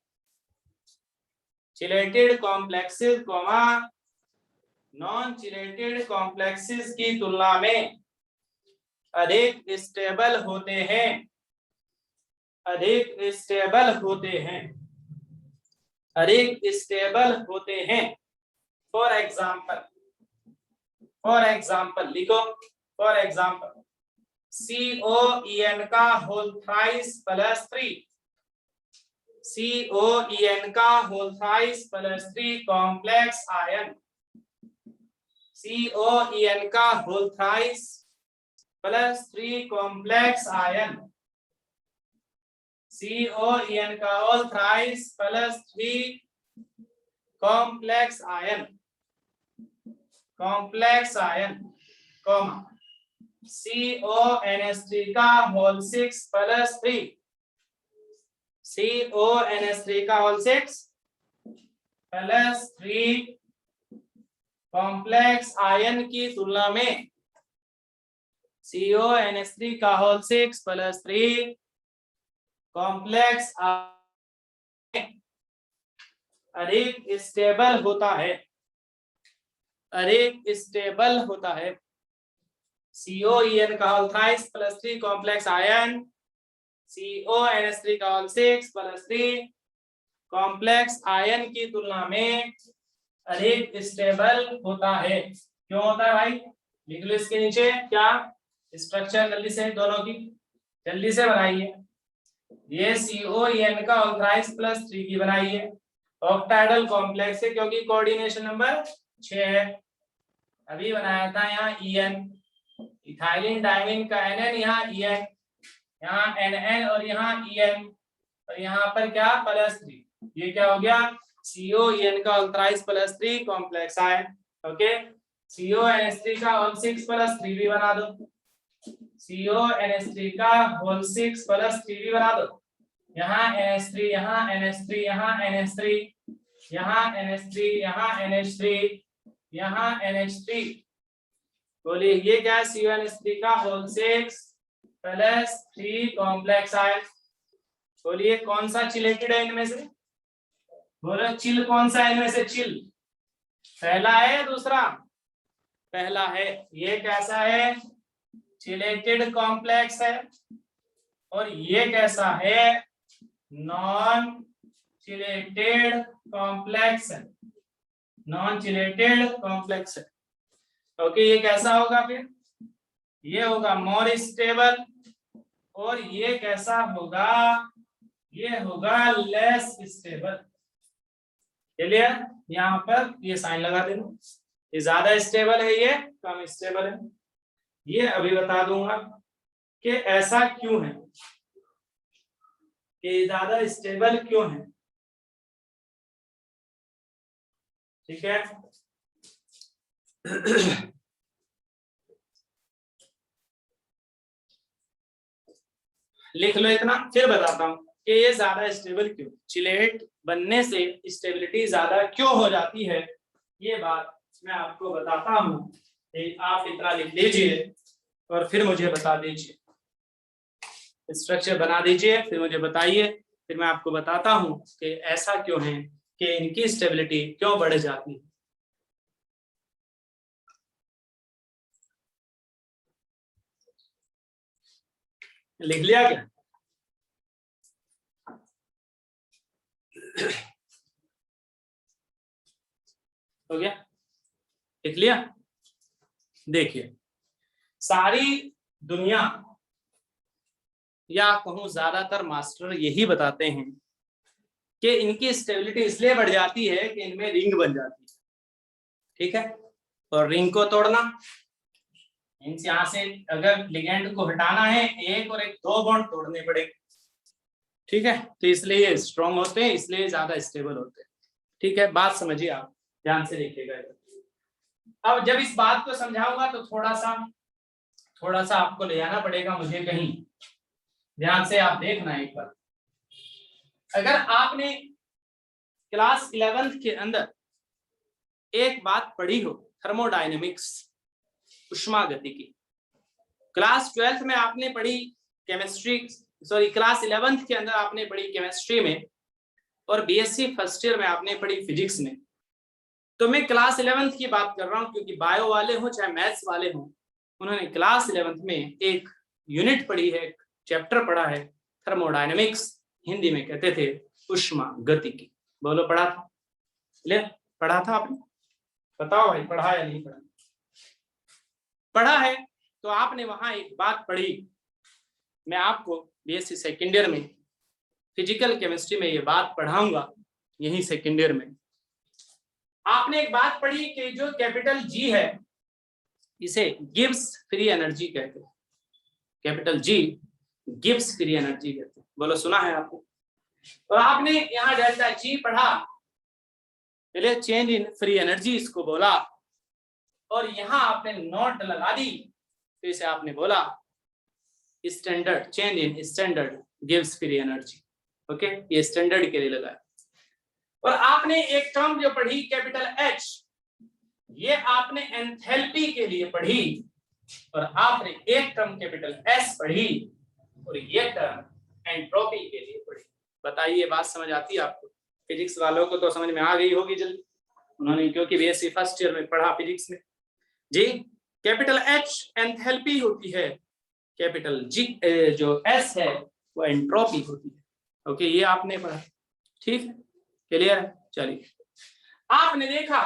chelated complexes comma non chelated complexes की तुलना में अधिक स्टेबल होते हैं, अधिक स्टेबल होते हैं, अधिक स्टेबल होते हैं। फॉर एग्जाम्पल, फॉर एग्जाम्पल लिखो, फॉर एग्जाम्पल COEN का होल थ्राइस प्लस 3, COEN का whole thrice plus 3 complex ion, COEN का whole thrice plus 3 complex ion, COEN का whole thrice plus 3 complex ion, complex ion, comma CONH3 का whole 6 plus 3, CONH3 का whole 6 plus 3 complex ion की तुलना में, CONH3 का whole 6 plus 3 complex अधिक stable होता है, अधिक स्टेबल होता है। COEN का whole thrice plus 3 complex ion, CONH3 का होल 6 प्लस 3 कॉम्प्लेक्स आयन की तुलना में अधिक स्टेबल होता है। क्यों होता है भाई? लिख लो इसके नीचे क्या स्ट्रक्चर, जल्दी से दोनों की जल्दी से बनाइए। ये COEN का होल थ्राइस प्लस 3 की बनाइए, ऑक्टाहेड्रल कॉम्प्लेक्स है क्योंकि कोऑर्डिनेशन नंबर 6 है। अभी बनाया था यहाँ EN, इथाइलिन डाइमिन का NN, यहाँ EN, यहाँ NN और यहाँ EN, और यहाँ पर क्या प्लस 3। ये क्या हो गया? COEN का whole thrice plus 3 complex ion. Okay, CONH3 का होल 6 प्लस 3 भी बना दो, CONH3 का होल 6 प्लस 3 भी बना दो। यहाँ NH3, यहाँ NH3, यहाँ NH3, यहाँ NH3, यहाँ NH3, यहाँ NH3। बोलिए ये क्या है? CONH3 का होल 6 प्लस 3 कॉम्प्लेक्स आयन। बोलिए कौन सा चिलेटेड है इनमें से? बोलो चिल कौन सा है इनमें से? चिल पहला है या दूसरा? पहला है। ये कैसा है? चिलेटेड कॉम्प्लेक्स है। और ये कैसा है? नॉन चिलेटेड कॉम्प्लेक्स है, नॉन चिलेटेड कॉम्प्लेक्स है। ओके, ये कैसा होगा फिर? ये होगा मोर स्टेबल, और ये कैसा होगा? ये होगा लेस स्टेबल। चलिए यहाँ पर ये साइन लगा देना, ये ज्यादा स्टेबल है, ये कम स्टेबल है। ये अभी बता दूंगा कि ऐसा क्यों है, कि ज्यादा स्टेबल क्यों है। ठीक है लिख लो इतना, फिर बताता हूं कि ये ज्यादा स्टेबल क्यों, चिलेट बनने से स्टेबिलिटी ज्यादा क्यों हो जाती है। ये बात मैं आपको बताता हूं। आप इतना लिख लीजिए और फिर मुझे बता दीजिए, स्ट्रक्चर बना दीजिए, फिर मुझे बताइए, फिर मैं आपको बताता हूं कि ऐसा क्यों है कि इनकी स्टेबिलिटी क्यों बढ़ जाती है। लिख लिया क्या? हो गया? लिख लिया? देखिए, सारी दुनिया या कहूं ज्यादातर मास्टर यही बताते हैं कि इनकी स्टेबिलिटी इसलिए बढ़ जाती है कि इनमें रिंग बन जाती है। ठीक है, और रिंग को तोड़ना मींस यहाँ से अगर लिगेंड को हटाना है, एक और एक 2 बॉन्ड तोड़ने पड़ेंगे। ठीक है, तो इसलिए स्ट्रॉन्ग होते हैं, इसलिए ज्यादा स्टेबल होते हैं। ठीक है, बात समझिए, आप ध्यान से देखिएगा। अब जब इस बात को समझाऊंगा तो थोड़ा सा आपको ले आना पड़ेगा मुझे कहीं, ध्यान से आप देखना एक बार, अगर आपने क्लास 11th के अंदर एक बात पढ़ी हो थर्मोडायनेमिक्स, उष्मागतिकी, क्लास 12th में आपने पढ़ी केमिस्ट्री, सॉरी क्लास 11th के अंदर आपने पढ़ी केमिस्ट्री में, और बीएससी फर्स्ट ईयर में आपने पढ़ी फिजिक्स में, तो मैं क्लास 11th की बात कर रहा हूं क्योंकि बायो वाले हो चाहे मैथ्स वाले हो, उन्होंने क्लास 11th में एक यूनिट पढ़ी है, एक चैप्टर पढ़ा है थर्मोडायनेमिक्स, हिंदी में कहते थे उष्मागतिकी। बोलो पढ़ा था? ले पढ़ा था आपने? बताओ भाई पढ़ा या नहीं पढ़ा? पढ़ा है तो आपने वहां एक बात पढ़ी, मैं आपको बीएससी सेकेंड ईयर में फिजिकल केमिस्ट्री में ये बात पढ़ाऊंगा, यही सेकेंड ईयर में आपने एक बात पढ़ी कि जो कैपिटल जी है इसे गिब्स फ्री एनर्जी कहते हैं, capital G Gibbs free energy कहते हैं। बोलो सुना है आपने? और आपने यहाँ डेल्टा जी पढ़ा, पहले चेंज इन फ्री एनर्जी इसको बोला, और यहाँ आपने नोट लगा दी, तो इसे आपने बोला standard, change in standard gives free energy. Okay, ये स्टैंडर्ड के लिए लगा है। और आपने एक टर्म जो पढ़ी कैपिटल एच, ये आपने एंथैल्पी के लिए पढ़ी, और आपने एक टर्म कैपिटल एस पढ़ी, और ये टर्म एंट्रोपी के लिए पढ़ी। बताइए बात समझ आती है आपको? फिजिक्स वालों को तो समझ में आ गई होगी जल्दी, उन्होंने क्योंकि बीएससी फर्स्ट ईयर में पढ़ा फिजिक्स में। जी, कैपिटल एच एंथैल्पी होती है, कैपिटल जी जो एस है वो एंट्रोपी होती है। ओके, ये आपने पढ़ा, ठीक है, क्लियर है? चलिए, आपने देखा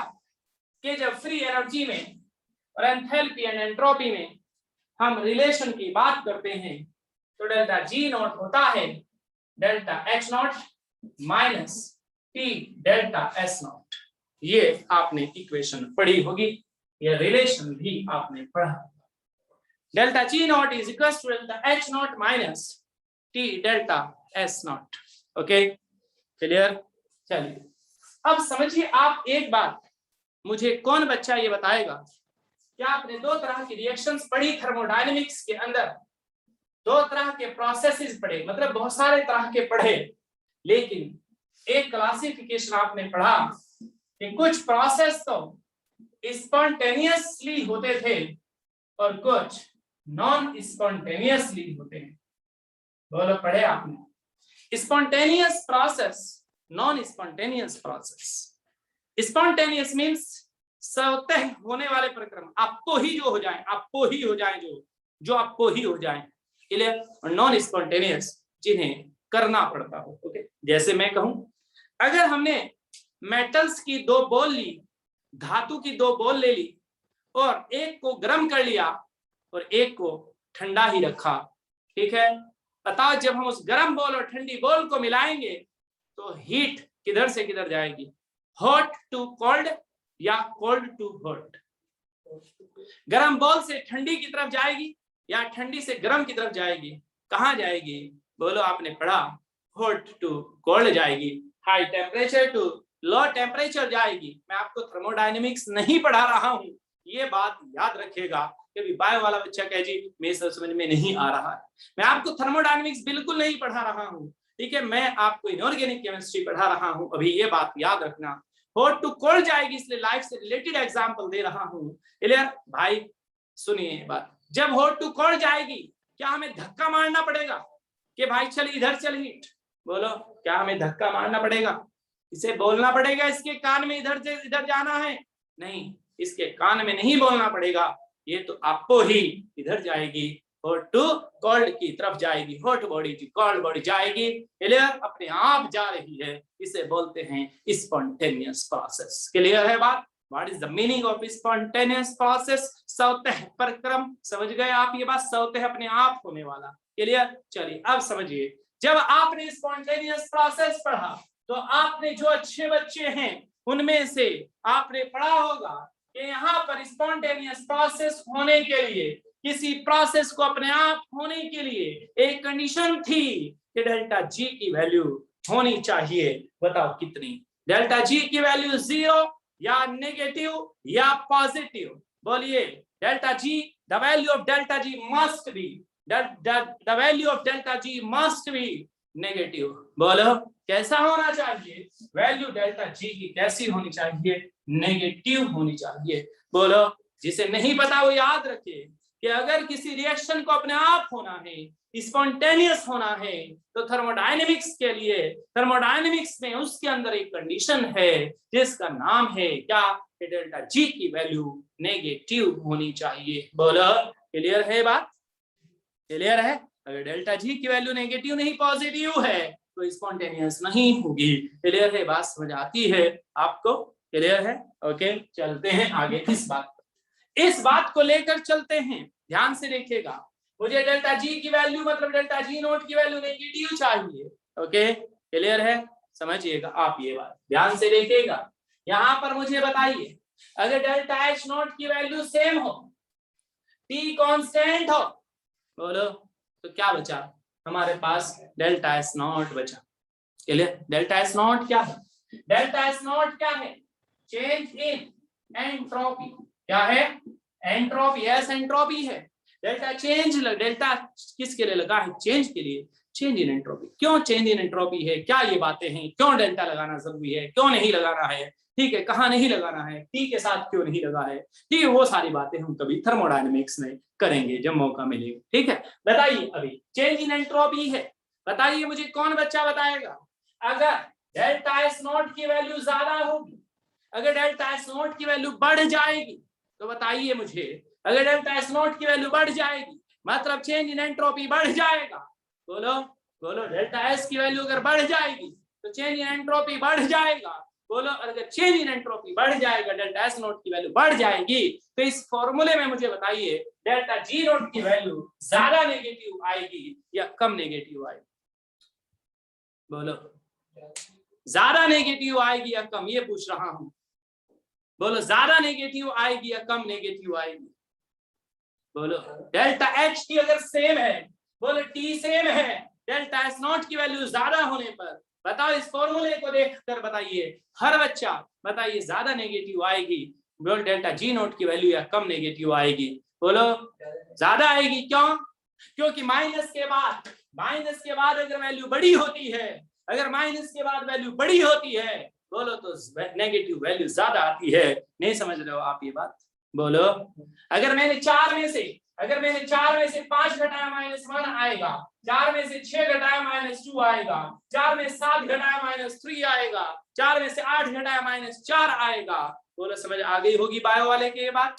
कि जब फ्री एनर्जी में और एंथैल्पी एंड एंट्रोपी में हम रिलेशन की बात करते हैं तो डेल्टा जी नॉट होता है delta H naught minus T delta S not. ये आपने इक्वेशन पढ़ी होगी, ये रिलेशन भी आपने पढ़ा। Delta G naught is equal to delta H naught minus T delta S naught. Okay, clear? चलिए, अब समझिए आप एक बात, मुझे कौन बच्चा ये बताएगा, क्या आपने दो तरह की रिएक्शंस पढ़ी थर्मोडायनेमिक्स के अंदर? दो तरह के प्रोसेसेस पढ़े, मतलब बहुत सारे तरह के पढ़े, लेकिन एक क्लासिफिकेशन आपने पढ़ा कि कुछ प्रोसेस तो स्पॉन्टेनियसली होते थे और कुछ नॉन स्पॉन्टेनियसली होते हैं। बोलो पढ़े आपने? Spontaneous process, non spontaneous process. Spontaneous means स्वतः होने वाले प्रक्रम, आपको ही जो हो जाए, आपको ही हो जाए, जो आपको ही हो जाए, क्लियर? और नॉन स्पॉन्टेनियस जिन्हें करना पड़ता हो। ओके, जैसे मैं कहूं, अगर हमने मेटल्स की दो बॉल ली, धातु की दो बॉल ले ली, और एक को गर्म कर लिया और एक को ठंडा ही रखा, ठीक है? बताओ जब हम उस गर्म बॉल और ठंडी बॉल को मिलाएंगे तो हीट किधर से किधर जाएगी? हॉट टू कोल्ड या कोल्ड टू हॉट? गर्म बॉल से ठंडी की तरफ जाएगी या ठंडी से गर्म की तरफ जाएगी? कहां जाएगी? बोलो, आपने पढ़ा, हॉट टू कोल्ड जाएगी, high temperature to low temperature जाएगी। मैं आपको थर्मोडायनेमिक्स नहीं पढ़ा रहा हूं, ये बात याद रखिएगा। कभी बायो वाला बच्चा कहे जी मेरे सब समझ में नहीं आ रहा है, मैं आपको थर्मोडायनेमिक्स बिल्कुल नहीं पढ़ा रहा हूं, ठीक है? मैं आपको इनऑर्गेनिक केमिस्ट्री पढ़ा रहा हूं अभी, ये बात याद रखना। हॉट टू कोल्ड जाएगी, इसलिए लाइफ से रिलेटेड एग्जांपल दे रहा हूं, क्लियर? भाई सुनिए बात, जब हॉट टू कोल्ड जाएगी क्या हमें धक्का मारना पड़ेगा कि भाई चल इधर चल हीट? बोलो, क्या हमें धक्का मारना पड़ेगा? इसे बोलना पड़ेगा इसके कान में इधर से इधर जाना है? नहीं, इसके कान में नहीं बोलना पड़ेगा, ये तो आपको ही इधर जाएगी, हॉट टू कोल्ड की तरफ जाएगी, hot body to cold body जाएगी, क्लियर? अपने आप जा रही है, इसे बोलते हैं स्पॉन्टेनियस प्रोसेस। क्लियर है बात? What is the meaning of spontaneous process? स्वतः प्रक्रम, समझ गए आप ये बात? स्वतः अपने आप होने वाला, क्लियर? चलिए अब समझिए, जब आपने स्पॉन्टेनियस प्रोसेस पढ़ा तो आपने जो अच्छे बच्चे हैं उनमें से आपने पढ़ा होगा कि यहाँ पर स्पॉन्टेनियस प्रोसेस होने के लिए, किसी प्रोसेस को अपने आप होने के लिए एक कंडीशन थी कि डेल्टा जी की वैल्यू होनी चाहिए। बताओ कितनी? डेल्टा जी की वैल्यू 0 या नेगेटिव या पॉजिटिव? बोलिए, delta G, the value of delta G must be, the value of delta G must be negative. बोलो कैसा होना चाहिए? वैल्यू डेल्टा जी की कैसी होनी चाहिए? नेगेटिव होनी चाहिए। बोलो जिसे नहीं पता वो याद रखे कि अगर किसी रिएक्शन को अपने आप होना है, स्पॉन्टेनियस होना है, तो थर्मोडायनेमिक्स के लिए, थर्मोडायनेमिक्स में उसके अंदर एक कंडीशन है जिसका नाम है क्या? डेल्टा जी की वैल्यू नेगेटिव होनी चाहिए। बोलो क्लियर है बात? क्लियर है? अगर डेल्टा जी की वैल्यू नेगेटिव नहीं पॉजिटिव है तो स्पॉन्टेनियस नहीं होगी। क्लियर है? बात समझ आती है आपको? क्लियर है? ओके चलते हैं आगे इस बात को लेकर चलते हैं। ध्यान से देखिएगा, मुझे डेल्टा जी की वैल्यू मतलब डेल्टा जी नोट की वैल्यू नेगेटिव चाहिए। ओके क्लियर है? समझिएगा आप ये बात ध्यान से देखिएगा। यहां पर मुझे बताइए अगर डेल्टा एच नोट की वैल्यू सेम हो, टी कांस्टेंट हो, बोलो तो क्या बचा हमारे पास? डेल्टा एस नॉट बचा। क्लियर? डेल्टा एस नॉट क्या है? डेल्टा एस नॉट क्या है? Change in entropy. क्या है? एंट्रोपी। एस एंट्रोपी है। डेल्टा चेंज, डेल्टा किसके लिए लगा है? चेंज के लिए। Change in entropy. क्यों चेंज इन एंट्रोपी है? क्या ये बातें हैं? क्यों डेल्टा लगाना जरूरी है? क्यों नहीं लगाना है? ठीक है, कहाँ नहीं लगाना है? टी के साथ क्यों नहीं लगा है? ठीक है, वो सारी बातें हम कभी थर्मोडायनेमिक्स में करेंगे जब मौका मिलेगा। ठीक है, बताइए अभी चेंज इन एंट्रोपी है। बताइए मुझे कौन बच्चा बताएगा? अगर डेल्टा एस नॉट की वैल्यू ज्यादा होगी, अगर डेल्टा एस नॉट की वैल्यू बढ़ जाएगी, तो बताइए मुझे अगर डेल्टा एस नॉट की वैल्यू बढ़ जाएगी मतलब चेंज इन एंट्रोपी बढ़ जाएगा। बोलो बोलो डेल्टा एस की वैल्यू अगर बढ़ जाएगी तो चेंज इन एंट्रोपी बढ़ जाएगा। बोलो अगर चेंज इन एंट्रोपी बढ़ जाएगा, डेल्टा एस नोट की वैल्यू बढ़ जाएगी, तो इस फॉर्मूले में मुझे बताइए डेल्टा जी नोट की वैल्यू ज्यादा नेगेटिव आएगी या कम नेगेटिव आएगी? बोलो ज्यादा नेगेटिव आएगी या कम? ये पूछ रहा हूं। बोलो ज्यादा नेगेटिव आएगी या कम नेगेटिव आएगी? बोलो डेल्टा एच की अगर सेम है, बोलो टी सेम है, डेल्टा एस नॉट की वैल्यू ज्यादा होने पर बताओ इस फॉर्मूले को देखकर बताइए, हर बच्चा बताइए ज्यादा नेगेटिव आएगी बोलो डेल्टा जी नोट की वैल्यू या कम नेगेटिव आएगी? बोलो ज्यादा आएगी। क्यों? क्योंकि माइनस के बाद अगर वैल्यू बड़ी होती है, अगर माइनस के बाद वैल्यू बड़ी होती है बोलो तो नेगेटिव वैल्यू ज्यादा आती है। नहीं समझ रहे हो आप ये बात? बोलो अगर मैंने चार में से 5 घटाया -1 आएगा, 4 में से 6 घटाया -2 आएगा, 4 में 7 घटाया -3 आएगा, 4 में से 8 घटाया -4 आएगा। बोलो समझ आ गई होगी बायो वाले की ये बात?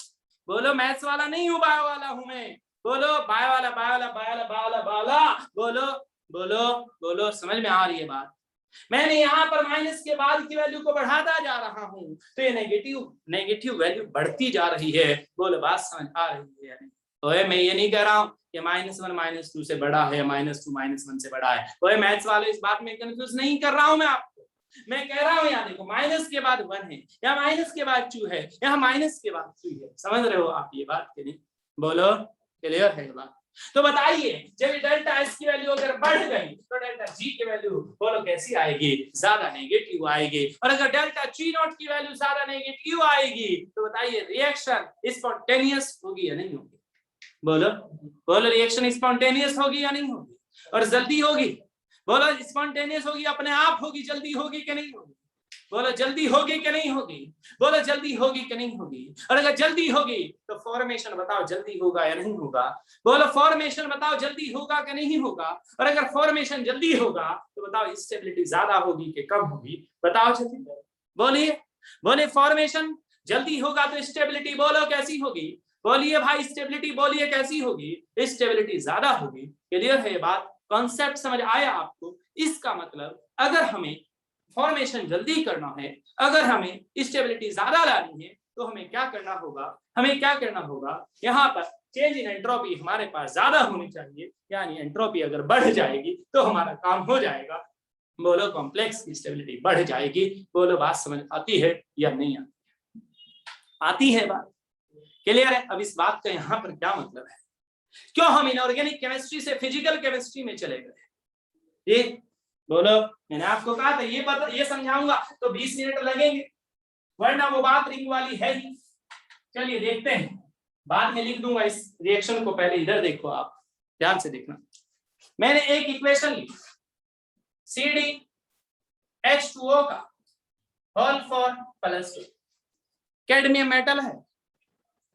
बोलो मैथ्स वाला नहीं हूँ, बायो वाला हूं मैं। बोलो बायो वाला बोलो बोलो बोलो समझ में आ रही है बात? मैंने यहाँ पर माइनस के बाद की वैल्यू को बढ़ाता जा रहा हूँ तो ये नेगेटिव वैल्यू बढ़ती जा रही है। बोलो बात समझ आ रही है? तो मैं ये नहीं कह रहा हूँ कि -1 -2 से बड़ा है, -2 -1 से बड़ा है। तो मैथ्स वाले इस बात में कंफ्यूज नहीं कर रहा हूँ मैं आपको। मैं कह रहा हूँ यहाँ देखो माइनस के बाद 1 है या माइनस के बाद 2 है या माइनस के बाद 3 है। समझ रहे हो आप ये बात कि नहीं? बोलो क्लियर है बात? तो बताइए जब डेल्टा एस की वैल्यू अगर बढ़ गई तो डेल्टा जी की वैल्यू बोलो कैसी आएगी? ज्यादा नेगेटिव आएगी। और अगर डेल्टा जी नॉट की वैल्यू ज्यादा नेगेटिव आएगी तो बताइए रिएक्शन स्पॉन्टेनियस होगी या नहीं होगी? बोलो बोलो रिएक्शन स्पॉन्टेनियस होगी या नहीं होगी? और जल्दी होगी? बोलो स्पॉन्टेनियस होगी, अपने आप होगी, जल्दी होगी कि नहीं होगी? बोलो जल्दी होगी कि नहीं होगी? बोलो जल्दी होगी कि नहीं होगी? और अगर जल्दी होगी तो फॉर्मेशन बताओ जल्दी होगा या नहीं होगा? बोलो फॉर्मेशन बताओ जल्दी होगा कि नहीं होगा? और अगर फॉर्मेशन जल्दी होगा तो बताओ स्टेबिलिटी ज्यादा होगी कि कम होगी? बताओ जल्दी बोलिए। बोले फॉर्मेशन जल्दी होगा तो स्टेबिलिटी बोलो कैसी होगी? बोलिए भाई स्टेबिलिटी बोलिए कैसी होगी? स्टेबिलिटी ज्यादा होगी। क्लियर है बात? कॉन्सेप्ट समझ आया आपको? इसका मतलब अगर हमें फॉर्मेशन जल्दी करना है, अगर हमें स्टेबिलिटी ज्यादा लानी है तो हमें क्या करना होगा? हमें क्या करना होगा? यहाँ पर चेंज इन एंट्रोपी हमारे पास ज्यादा होनी चाहिए, यानी एंट्रोपी अगर बढ़ जाएगी तो हमारा काम हो जाएगा। बोलो कॉम्प्लेक्स की स्टेबिलिटी बढ़ जाएगी। बोलो बात समझ आती है या नहीं आती? आती है बात? क्लियर है? अब इस बात का यहाँ पर क्या मतलब है? क्यों हम इनऑर्गेनिक केमिस्ट्री से फिजिकल केमिस्ट्री में चले गए? ये बोलो मैंने आपको कहा था ये समझाऊंगा तो 20 मिनट लगेंगे, वरना वो बात रिंग वाली है ही। चलिए देखते हैं, बाद में लिख दूंगा इस रिएक्शन को, पहले इधर देखो आप। ध्यान से देखना, मैंने एक इक्वेशन ली CdH2O का whole four plus 2, cadmium metal है,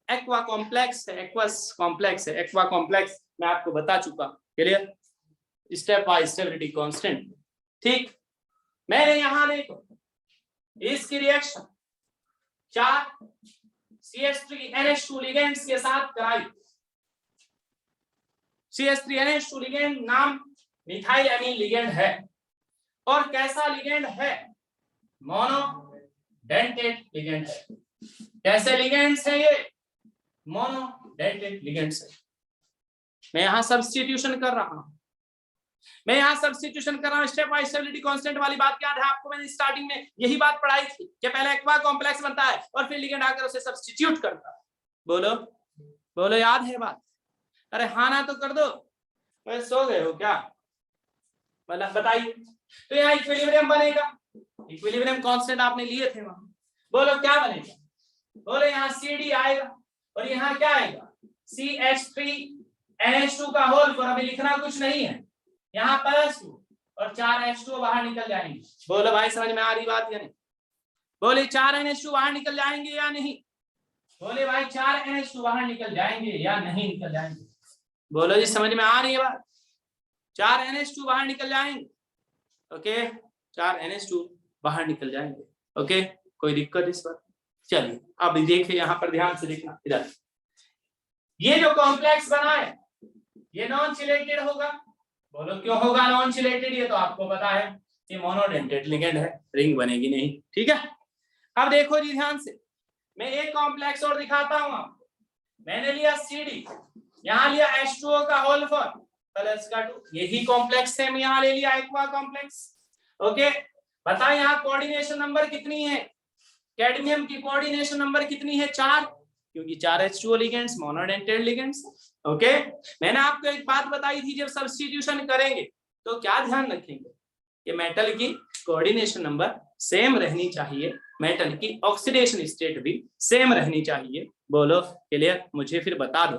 एक्वा कॉम्प्लेक्स है, एक्वस कॉम्प्लेक्स है, एक्वा कॉम्प्लेक्स मैं आपको बता चुका, clear, step by stability constant, ठीक। मैंने यहां देखो इसकी रिएक्शन 4 CH3NH2 लिगेंड्स के साथ कराई। CH3NH2 लिगेंड नाम मिथाइल एमीन लिगेंड है, और कैसा लिगेंड है, मोनोडेंटेट लिगेंड है। कैसे लिगेंड्स है ये, मोनोडेंटेट लिगेंड्स है। मैं यहां सब्स्टिट्यूशन कर रहा हूं, स्टेप बाय स्टेबिलिटी कांस्टेंट वाली बात याद है आपको, मैंने स्टार्टिंग में यही बात पढ़ाई थी कि पहले एक्वा कॉम्प्लेक्स बनता है और फिर लिगेंड आकर उसे सब्स्टिट्यूट करता है। बोलो बोलो, याद है बात? अरे हाँ ना तो कर दो, अरे सो गए हो क्या, मतलब बताइए। तो यहाँ इक्विलिब्रियम बनेगा, इक्विलिब्रियम कांस्टेंट आपने लिए थे वहां, बोलो क्या बनेगा, बोलो यहाँ CD आएगा और यहाँ क्या आएगा, CH3NH2 का होल, पर अभी लिखना कुछ नहीं है, यहाँ +2 और 4 H2O बाहर निकल जाएंगे। बोलो भाई समझ में आ रही बात या नहीं? बोले 4 NH2 बाहर निकल जाएंगे या नहीं? बोले भाई 4 NH2 बाहर निकल जाएंगे या नहीं निकल जाएंगे? बोलो जी समझ में आ रही है बात? 4 NH2 बाहर निकल जाएंगे, ओके, 4 NH2 बाहर निकल जाएंगे, ओके, कोई दिक्कत इस पर? चलिए अब देखिए यहाँ पर ध्यान से देखना, इधर ये जो कॉम्प्लेक्स बना है ये नॉन चिलेटेड होगा। बोलो क्यों होगा नॉन चिलेटेड, ये तो आपको पता है ये मोनोडेंटेट लिगेंड है, रिंग बनेगी नहीं, ठीक है। अब देखो जी ध्यान से, मैं एक कॉम्प्लेक्स और दिखाता हूं आपको। मैंने लिया CD, यहाँ लिया H2O का होल फॉर +2, यही कॉम्प्लेक्स सेम यहाँ ले लिया एक्वा कॉम्प्लेक्स, ओके। बताओ यहाँ कोऑर्डिनेशन नंबर कितनी है, कैडमियम की कोऑर्डिनेशन नंबर कितनी है, 4, क्योंकि 4 H2O ligands monodentate ligands, okay. मैंने आपको एक बात बताई थी, जब सब्स्टिट्यूशन करेंगे तो क्या ध्यान रखेंगे कि मेटल की कोऑर्डिनेशन नंबर सेम रहनी चाहिए, मेटल की ऑक्सीडेशन स्टेट भी सेम रहनी चाहिए। बोलो क्लियर? मुझे फिर बता दो,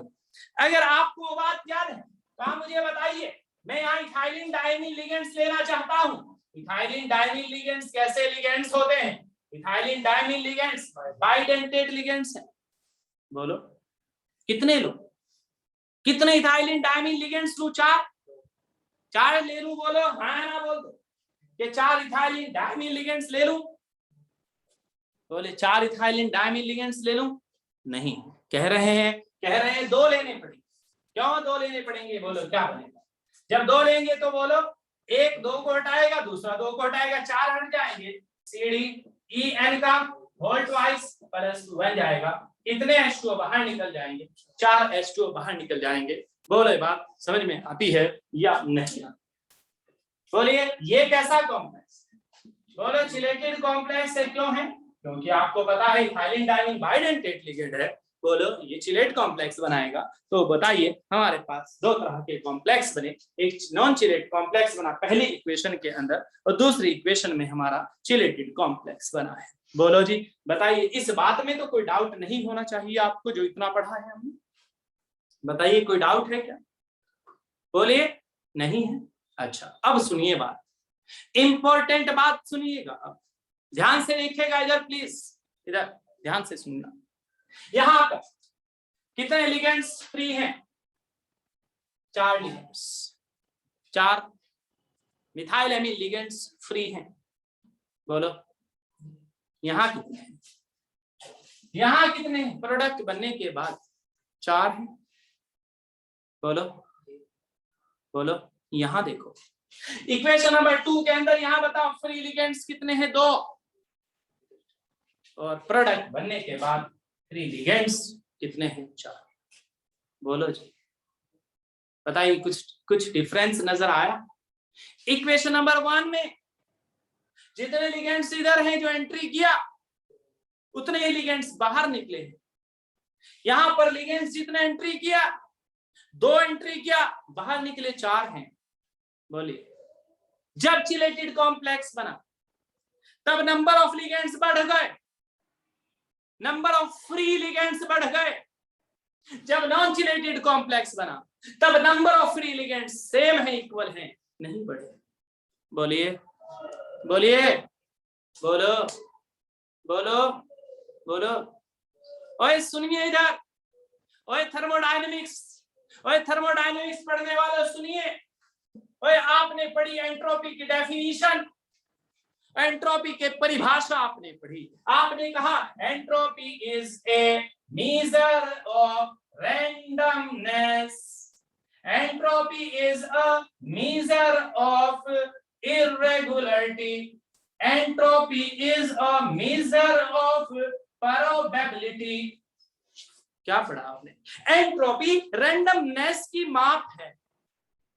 अगर आपको वो बात याद है तो आप मुझे बताइए। मैं यहाँ इथाइलिन डाइमीन लिगेंड्स लेना चाहता हूँ। इथाइलिन डाइमीन लिगेंड्स कैसे लिगेंड्स होते हैं? Ethylene diamine ligands bidentate ligands हैं। बोलो कितने लो, कितने इथाइलिन डाइमीन लिगेंड्स लूं? 4 ले लूं? बोलो हाँ ना बोल दो कि 4 इथाइलिन डाइमीन लिगेंड्स ले लूं? बोले 4 इथाइलिन डाइमीन लिगेंड्स ले लूं? नहीं, कह रहे हैं 2 लेने पड़ेंगे। क्यों 2 लेने पड़ेंगे? बोलो क्या बनेगा जब 2 लेंगे? तो बोलो एक 2 को हटाएगा, दूसरा 2 को हटाएगा, 4 हट जाएंगे, CDEN का होल ट्वाइस +2 बन जाएगा। कितने H2O बाहर निकल जाएंगे? 4 H2O बाहर निकल जाएंगे। बोलो ये बात समझ में आती है या नहीं? बोलिए ये कैसा कॉम्प्लेक्स? बोलो चिलेटेड कॉम्प्लेक्स है। क्यों है? क्योंकि आपको पता है इथाइलिन डाइमीन बाइडेंटेट लिगेंड है। बोलो ये चिलेट कॉम्प्लेक्स बनाएगा। तो बताइए हमारे पास 2 तरह के कॉम्प्लेक्स बने, एक नॉन चिलेट कॉम्प्लेक्स बना पहली इक्वेशन के अंदर और दूसरी इक्वेशन में हमारा चिलेटेड कॉम्प्लेक्स बना है। बोलो जी बताइए, इस बात में तो कोई डाउट नहीं होना चाहिए आपको जो इतना पढ़ा है हमने। बताइए कोई डाउट है क्या? बोलिए नहीं है। अच्छा अब सुनिए बात, इंपॉर्टेंट बात सुनिएगा, अब ध्यान से देखिएगा इधर प्लीज, इधर ध्यान से सुनना। यहां पर कितने लिगेंड्स फ्री हैं? 4 ligands, 4 methyl amine ligands free हैं। बोलो यहां कितने हैं? यहां कितने हैं? प्रोडक्ट बनने के बाद 4 हैं। बोलो बोलो यहां देखो इक्वेशन नंबर 2 के अंदर, यहां बताओ फ्री लिगेंड्स कितने हैं? 2, और प्रोडक्ट बनने के बाद फ्री लिगेंड्स कितने हैं? 4। बोलो जी बताइए कुछ डिफरेंस नजर आया? इक्वेशन नंबर 1 में जितने लिगेंड्स इधर हैं जो एंट्री किया उतने ही लिगेंड्स बाहर निकले हैं। यहां पर लिगेंड्स जितने एंट्री किया 2 एंट्री किया, बाहर निकले 4 हैं। बोलिए जब चिलेटेड कॉम्प्लेक्स बना तब नंबर ऑफ लिगेंड्स बढ़ गए, नंबर ऑफ फ्री लिगेंड्स बढ़ गए, जब नॉन चिलेटेड कॉम्प्लेक्स बना तब number of free ligands same है, इक्वल है, नहीं बढ़े। बोलिए बोलिए, बोलो बोलो बोलो। ओए सुनिए इधर, ओए थर्मोडायनेमिक्स पढ़ने वालों सुनिए। ओए आपने पढ़ी एंट्रोपी की डेफिनेशन, एंट्रोपी के परिभाषा आपने पढ़ी। आपने कहा entropy is a measure of randomness. Entropy is a measure of irregularity. Entropy is a measure of probability. क्या पढ़ा आपने? एंट्रोपी रैंडमनेस की माप है,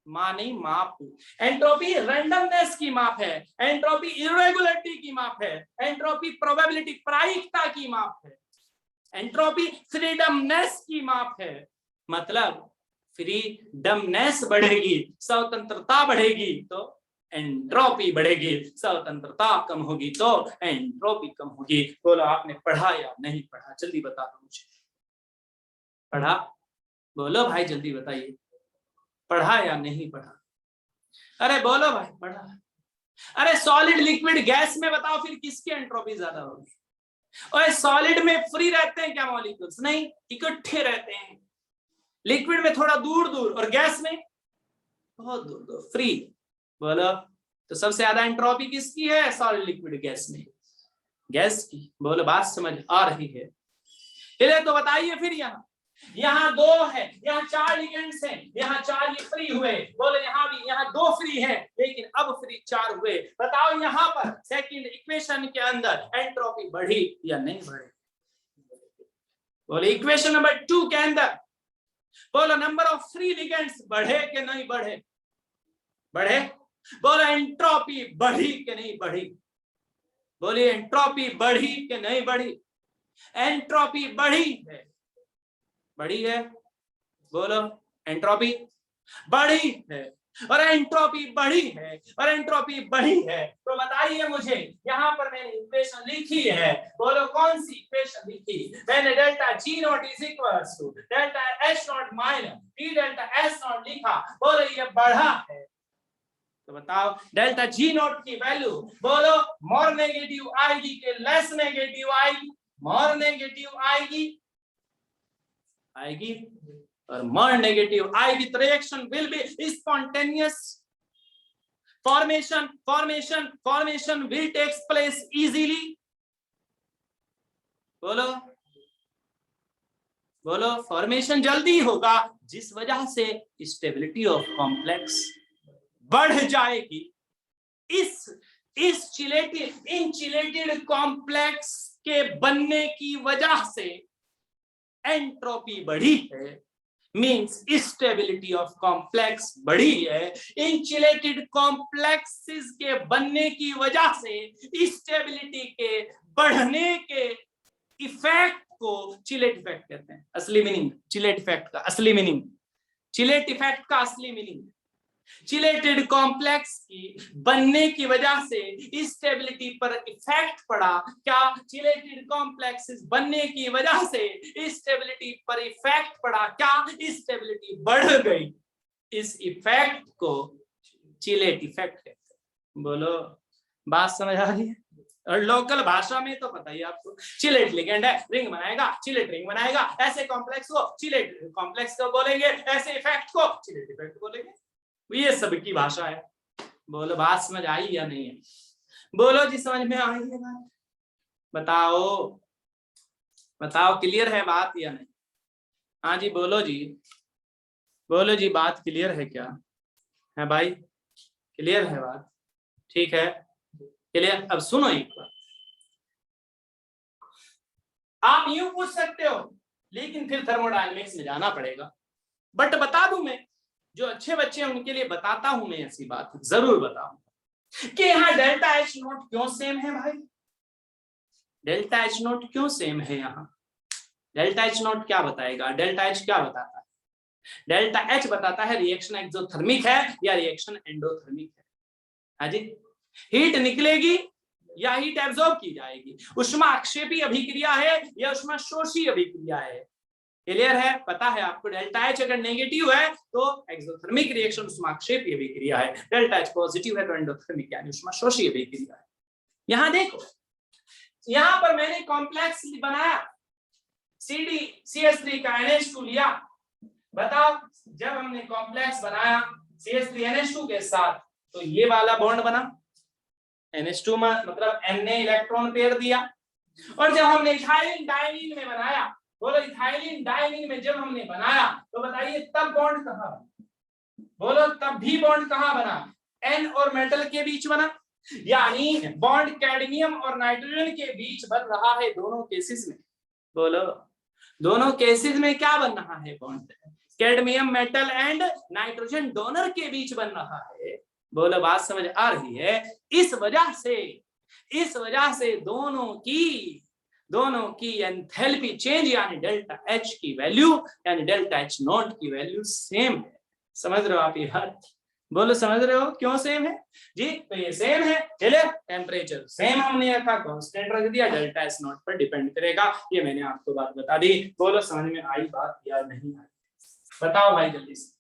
मानी माप। एंट्रोपी रैंडमनेस की माप है, एंट्रोपी इरेगुलरिटी की माप है, एंट्रोपी प्रोबेबिलिटी प्रायिकता की माप है, एंट्रोपी फ्रीडमनेस की माप है। मतलब फ्रीडमनेस बढ़ेगी, स्वतंत्रता बढ़ेगी तो एंट्रोपी बढ़ेगी, स्वतंत्रता कम होगी तो एंट्रोपी कम होगी। बोलो आपने पढ़ा या नहीं पढ़ा? जल्दी बता दो मुझे। पढ़ा? बोलो भाई जल्दी बताइए, पढ़ा या नहीं पढ़ा? अरे बोलो भाई पढ़ा। अरे सॉलिड लिक्विड गैस में बताओ फिर किसकी एंट्रोपी ज्यादा होगी? और सॉलिड में फ्री रहते हैं क्या मॉलिक्यूल्स? नहीं, इकट्ठे रहते हैं। लिक्विड में थोड़ा दूर दूर और गैस में बहुत दूर दूर, फ्री। बोलो तो सबसे ज्यादा एंट्रोपी किसकी है? सॉलिड लिक्विड गैस में, गैस की। बोलो बात समझ आ रही है? चलिए तो बताइए फिर। यहाँ दो है, यहाँ 4 लिगेंड्स हैं, यहाँ 4 ये फ्री हुए। बोलो यहाँ भी, यहाँ 2 फ्री है लेकिन अब फ्री 4 हुए। बताओ यहाँ पर सेकंड इक्वेशन के अंदर एंट्रोपी बढ़ी या नहीं बढ़ी? बोलो इक्वेशन नंबर 2 के अंदर बोलो नंबर ऑफ फ्री लिगेंड्स बढ़े कि नहीं बढ़े? बढ़े। बोलो एंट्रोपी बढ़ी कि नहीं बढ़ी? बोलिए एंट्रोपी बढ़ी कि नहीं बढ़ी? एंट्रोपी बढ़ी है, बढ़ी है। बोलो एंट्रोपी बढ़ी है और एंट्रोपी बढ़ी है और एंट्रोपी बढ़ी है। तो बताइए मुझे, यहाँ पर मैंने इक्वेशन लिखी है। बोलो कौन सी इक्वेशन लिखी? मैंने delta G naught is equals to delta H naught minus T delta S naught लिखा। बोलो ये बढ़ा है। तो बताओ डेल्टा G नॉट की वैल्यू बोलो मोर नेगेटिव आएगी कि लेस नेगेटिव आएगी? मोर नेगेटिव आएगी, आएगी और मोर नेगेटिव आएगी तो reaction will be spontaneous. Formation will takes place easily. बोलो बोलो फॉर्मेशन जल्दी होगा, जिस वजह से स्टेबिलिटी ऑफ कॉम्प्लेक्स बढ़ जाएगी। इन चिलेटेड कॉम्प्लेक्स के बनने की वजह से एंट्रोपी बढ़ी है, मींस स्टेबिलिटी ऑफ कॉम्प्लेक्स बढ़ी है। इंसुलेटेड कॉम्प्लेक्सेस के बनने की वजह से स्टेबिलिटी के बढ़ने के इफेक्ट को चिलेट इफेक्ट कहते हैं। असली मीनिंग चिलेट इफेक्ट का असली मीनिंग, चिलेट इफेक्ट का असली मीनिंग चिलेटेड कॉम्प्लेक्स की बनने की वजह से स्टेबिलिटी पर इफेक्ट पड़ा। क्या चिलेटेड कॉम्प्लेक्सेस बनने की वजह से स्टेबिलिटी पर इफेक्ट पड़ा? क्या स्टेबिलिटी बढ़ गई? इस इफेक्ट को चिलेट इफेक्ट कहते हैं। बोलो बात समझ आ रही है? और लोकल भाषा में तो पता ही आपको, चिलेट लिगेंड है, रिंग बनाएगा, चिलेट रिंग बनाएगा। ऐसे कॉम्प्लेक्स को चिलेट कॉम्प्लेक्स को बोलेंगे, ऐसे इफेक्ट को चिलेट इफेक्ट बोलेंगे। ये सबकी भाषा है। बोलो बात समझ आई या नहीं है? बोलो जी समझ में आई है बात? बताओ बताओ क्लियर है बात या नहीं? हाँ जी बोलो जी बात क्लियर है क्या? है भाई क्लियर है बात? ठीक है क्लियर। अब सुनो एक बात, आप यूं पूछ सकते हो लेकिन फिर थर्मोडायनेमिक्स में जाना पड़ेगा। बट बता दूं मैं, जो अच्छे बच्चे हैं उनके लिए बताता हूं मैं, ऐसी बात जरूर बताऊंगा कि यहाँ डेल्टा H नोट क्यों सेम है भाई? डेल्टा H नोट क्यों सेम है? यहाँ डेल्टा H नोट क्या बताएगा? डेल्टा H क्या बताता है? डेल्टा H बताता है रिएक्शन एक्सोथर्मिक है या रिएक्शन एंडोथर्मिक है। हाँ जी, हीट निकलेगी या हीट एब्जॉर्ब की जाएगी, उष्मा अक्षेपी अभिक्रिया है या उष्मा शोषी अभिक्रिया है। क्लियर है? पता है आपको डेल्टा एच अगर नेगेटिव है तो एक्सोथर्मिक रिएक्शन उष्माक्षेपीय अभिक्रिया है, डेल्टा एच पॉजिटिव है तो एंडोथर्मिक यानी उष्माशोषी अभिक्रिया है। यहां देखो, यहां पर मैंने कॉम्प्लेक्स बनाया, CdCH3 का NH2 लिया। बताओ, जब हमने कॉम्प्लेक्स बनाया CH3NH2 के साथ तो ये वाला बॉन्ड बना, NH2 में मतलब N ने इलेक्ट्रॉन पेयर दिया। और जब हमने इथाइलिन डायमीन में बनाया, बोलो इथाइलिन डायमीन में जब हमने बनाया तो बताइए तब बॉन्ड कहां बना? बोलो तब भी बॉन्ड कहां बना? N और मेटल के बीच बना, यानी बॉन्ड कैडमियम और नाइट्रोजन के बीच बन रहा है दोनों केसेस में। बोलो दोनों केसेस में क्या बन रहा है? Bond cadmium metal and nitrogen donor के बीच बन रहा है। बोलो बात समझ आ रही है? इस वजह से दोनों की एंथैल्पी चेंज यानी डेल्टा एच की वैल्यू यानी डेल्टा एच नॉट की वैल्यू सेम है। समझ रहे हो आप ये बात? बोलो समझ रहे हो क्यों सेम है जी? तो ये सेम है, चले टेम्परेचर सेम हमने रखा, कांस्टेंट रख दिया, डेल्टा एच नॉट पर डिपेंड करेगा। ये मैंने आपको बात बता दी। बोलो समझ में आई बात या नहीं आई? बताओ भाई जल्दी से,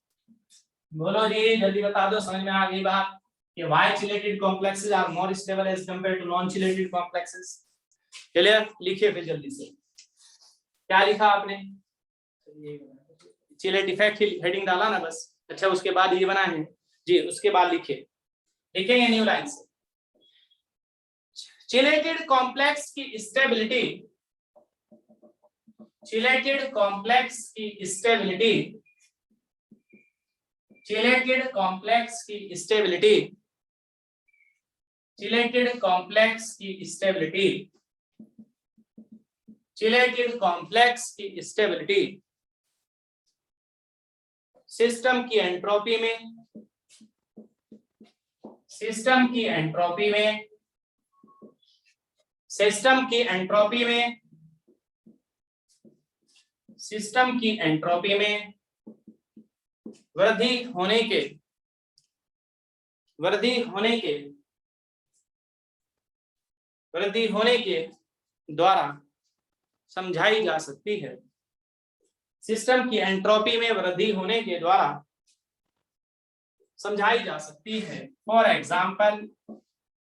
बोलो जी जल्दी बता दो, समझ में आ गई बात? कि Y chelated complexes are more stable as compared to non chelated complexes. Clear? लिखिए फिर जल्दी से, क्या लिखा आपने? चिलेट इफेक्ट हेडिंग डाला ना बस। अच्छा उसके बाद ये बना है जी, उसके बाद लिखिए, लिखेंगे न्यू लाइन से। चिलेटेड कॉम्प्लेक्स की स्टेबिलिटी, चिलेटेड कॉम्प्लेक्स की स्टेबिलिटी, चिलेटेड कॉम्प्लेक्स की स्टेबिलिटी, चिलेटेड कॉम्प्लेक्स की स्टेबिलिटी, चिलेटेड कॉम्प्लेक्स की स्टेबिलिटी सिस्टम की एंट्रोपी में, सिस्टम की एंट्रोपी में, सिस्टम की एंट्रोपी में, सिस्टम की एंट्रोपी में वृद्धि होने के द्वारा समझाई जा सकती है। सिस्टम की एंट्रोपी में वृद्धि होने के द्वारा समझाई जा सकती है। फॉर एग्जाम्पल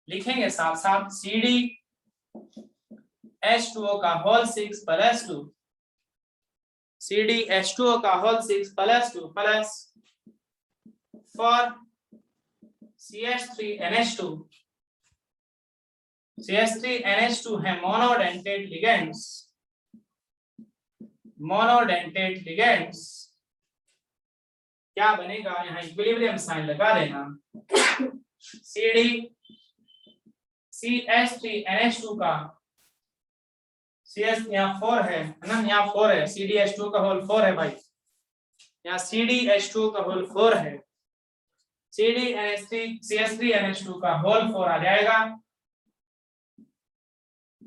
लिखेंगे साथ साथ CdH2O का होल 6+2, CdH2O का whole 6+2 plus for CH3NH2, CH3NH2 है मोनोडेंटेट लिगेंड्स, मोनोडेंटेट लिगेंड्स क्या बनेगा? यहाँ इक्विलिब्रियम साइन लगा देना। CH3NH2 का CH यहाँ 4 है ना, यहाँ 4 है, CdH2 का होल 4 है भाई, यहाँ CdH2 का होल 4 है, CH3NH2 का होल 4 आ जाएगा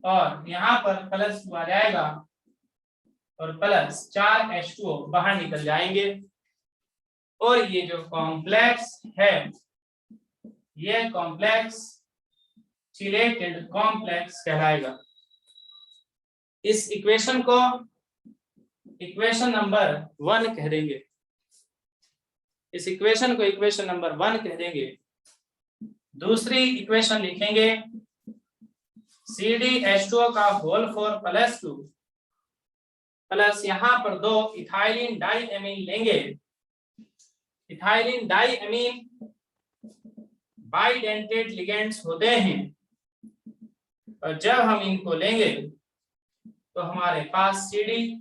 और यहाँ पर प्लस 2 आ जाएगा और प्लस 4H2O बाहर निकल जाएंगे और ये जो कॉम्प्लेक्स है ये कॉम्प्लेक्स चिलेटेड कॉम्प्लेक्स कहलाएगा। इस इक्वेशन को इक्वेशन नंबर 1 कह देंगे, इस इक्वेशन को इक्वेशन नंबर 1 कह देंगे। दूसरी इक्वेशन लिखेंगे CdH2O का होल 4+2 प्लस यहाँ पर 2 इथाइलिन डाइएमीन लेंगे। इथाइलिन डाइएमीन बाइडेंटेट लिगेंड्स होते हैं और जब हम इनको लेंगे तो हमारे पास CdEN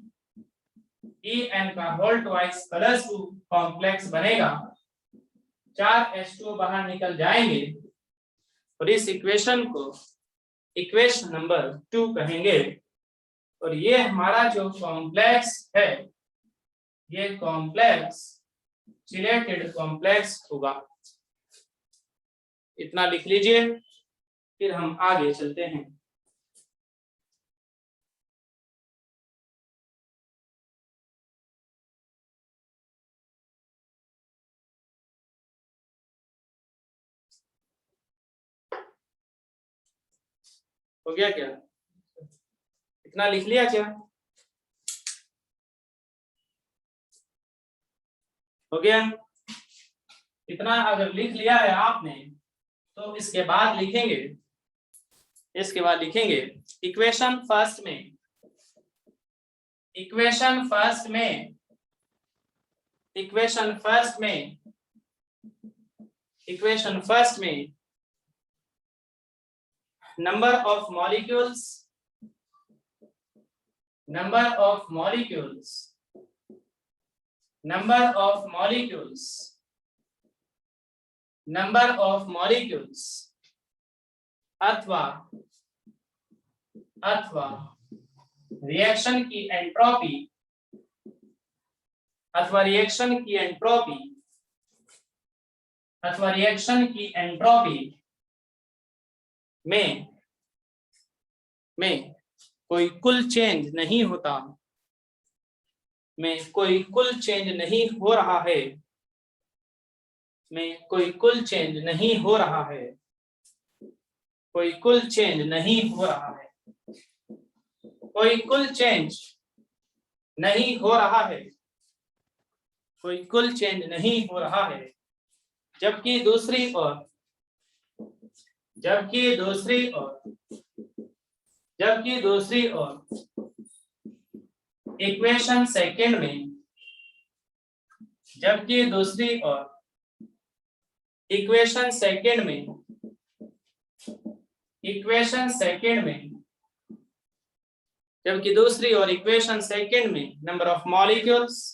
का होल 2+2 कॉम्प्लेक्स बनेगा, 4H2O बाहर निकल जाएंगे और इस इक्वेशन को इक्वेशन नंबर 2 कहेंगे। और ये हमारा जो कॉम्प्लेक्स है ये कॉम्प्लेक्स चिलेटेड कॉम्प्लेक्स होगा। इतना लिख लीजिए, फिर हम आगे चलते हैं। हो गया क्या? इतना लिख लिया क्या? हो गया। इतना अगर लिख लिया है आपने तो इसके बाद लिखेंगे, इक्वेशन फर्स्ट में, इक्वेशन फर्स्ट में नंबर ऑफ मॉलिक्यूल्स अथवा रिएक्शन की एंट्रोपी में कोई कुल चेंज नहीं होता, कोई कुल चेंज नहीं हो रहा है, कोई कुल चेंज नहीं हो रहा है, कोई कुल चेंज नहीं हो रहा है, कोई कुल चेंज नहीं हो रहा है, कोई कुल चेंज नहीं हो रहा है। जबकि दूसरी ओर इक्वेशन सेकंड में, जबकि दूसरी ओर इक्वेशन सेकंड में नंबर ऑफ मॉलिक्यूल्स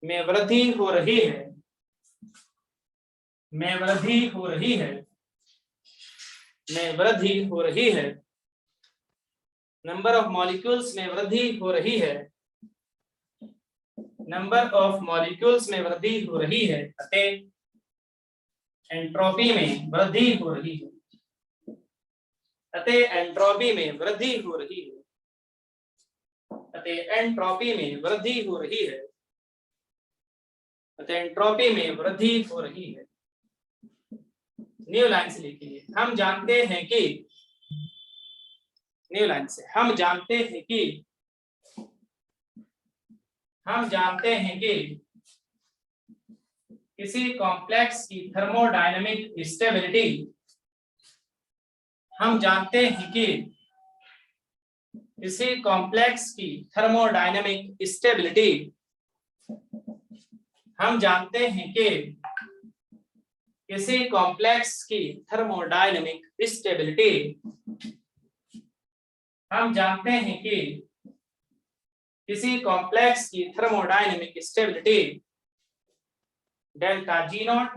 में वृद्धि हो रही है, नंबर ऑफ मॉलिक्यूल्स में वृद्धि हो रही है, अतः एंट्रोपी में वृद्धि हो रही है, अतः एंट्रोपी में वृद्धि हो रही है, अतः एंट्रोपी में वृद्धि हो रही है, अतः एंट्रोपी में वृद्धि हो रही है। न्यू लाइन से लिखिए, हम जानते हैं कि, न्यू लाइन से हम जानते हैं कि किसी कॉम्प्लेक्स की थर्मोडायनामिक स्टेबिलिटी, हम जानते हैं कि किसी कॉम्प्लेक्स की थर्मोडायनामिक स्टेबिलिटी, हम जानते हैं कि किसी कॉम्प्लेक्स की थर्मोडायनामिक स्टेबिलिटी, हम जानते हैं कि किसी कॉम्प्लेक्स की thermodynamic stability delta G not,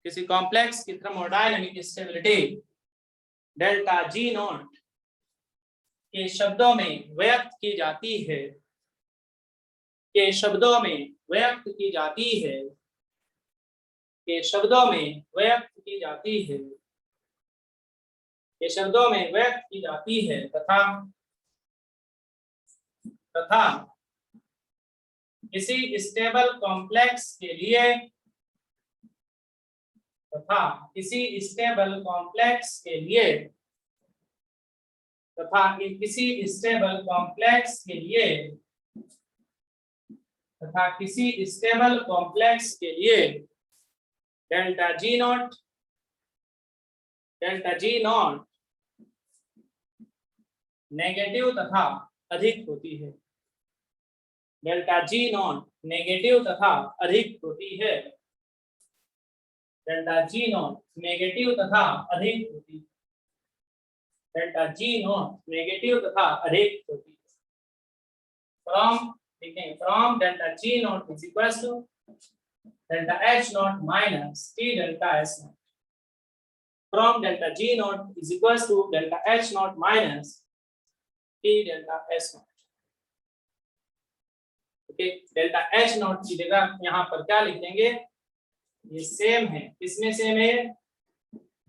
किसी कॉम्प्लेक्स की thermodynamic stability delta G not के शब्दों में व्यक्त की जाती है, के शब्दों में व्यक्त की जाती है, के शब्दों में व्यक्त की जाती है, के शब्दों में व्यक्त की जाती है, तथा किसी स्टेबल कॉम्प्लेक्स के लिए, तथा किसी स्टेबल कॉम्प्लेक्स के लिए, तथा किसी स्टेबल कॉम्प्लेक्स के लिए, तथा किसी स्टेबल कॉम्प्लेक्स के लिए डेल्टा जी नॉट नेगेटिव तथा अधिक होती है, डेल्टा जी नॉट नेगेटिव तथा अधिक होती है, डेल्टा जी नॉट नेगेटिव तथा अधिक होती है, डेल्टा जी नॉट नेगेटिव तथा अधिक होती है। From delta G naught is equal to delta H naught minus T delta S naught, from delta G naught is equal to delta H naught minus T delta S naught. Okay, delta H naught की जगह यहाँ पर क्या लिख देंगे, ये same है, इसमें सेम है,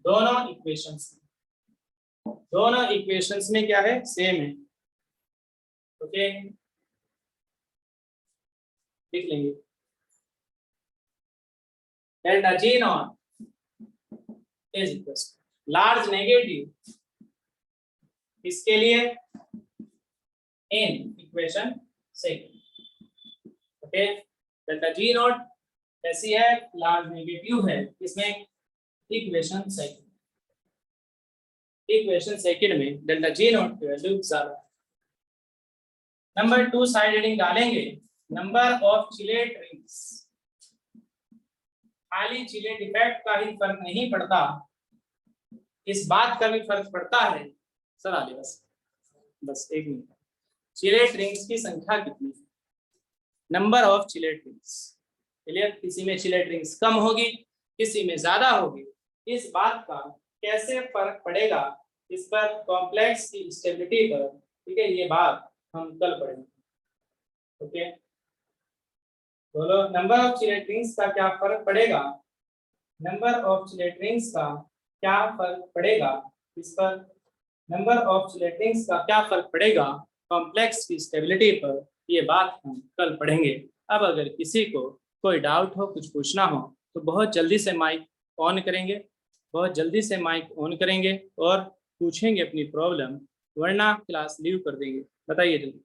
दोनों इक्वेशंस में क्या है, सेम है। ओके, लिख लेंगे delta G naught is equal large negative इसके लिए in equation second. Okay, delta G not कैसी है, लार्ज नेगेटिव है, इसमें इक्वेशन सेकंड। इक्वेशन सेकंड में डेल्टा जी नॉट की वैल्यू ज्यादा। नंबर 2 साइड हेडिंग डालेंगे, नंबर ऑफ चिलेट रिंग्स। खाली चिलेट इफेक्ट का ही फर्क नहीं पड़ता, इस बात का भी फर्क पड़ता है। सर आगे बस एक मिनट। चिलेट रिंग्स की संख्या कितनी है, number of chelate rings. Clear, किसी में चिलेट रिंग्स कम होगी, किसी में ज्यादा होगी, इस बात का कैसे फर्क पड़ेगा, इस पर कॉम्प्लेक्स की स्टेबिलिटी पर, ठीक है, ये बात हम कल पढ़ेंगे। ओके, बोलो नंबर ऑफ चिलेट रिंग्स का क्या फर्क पड़ेगा, नंबर ऑफ चिलेट रिंग्स का क्या फर्क पड़ेगा, इस पर नंबर ऑफ चिलेट रिंग्स का क्या फर्क पड़ेगा कॉम्प्लेक्स की स्टेबिलिटी पर, ये बात हम कल पढ़ेंगे। अब अगर किसी को कोई डाउट हो, कुछ पूछना हो, तो बहुत जल्दी से माइक ऑन करेंगे, बहुत जल्दी से माइक ऑन करेंगे और पूछेंगे अपनी प्रॉब्लम, वरना क्लास लीव कर देंगे। बताइए जल्दी।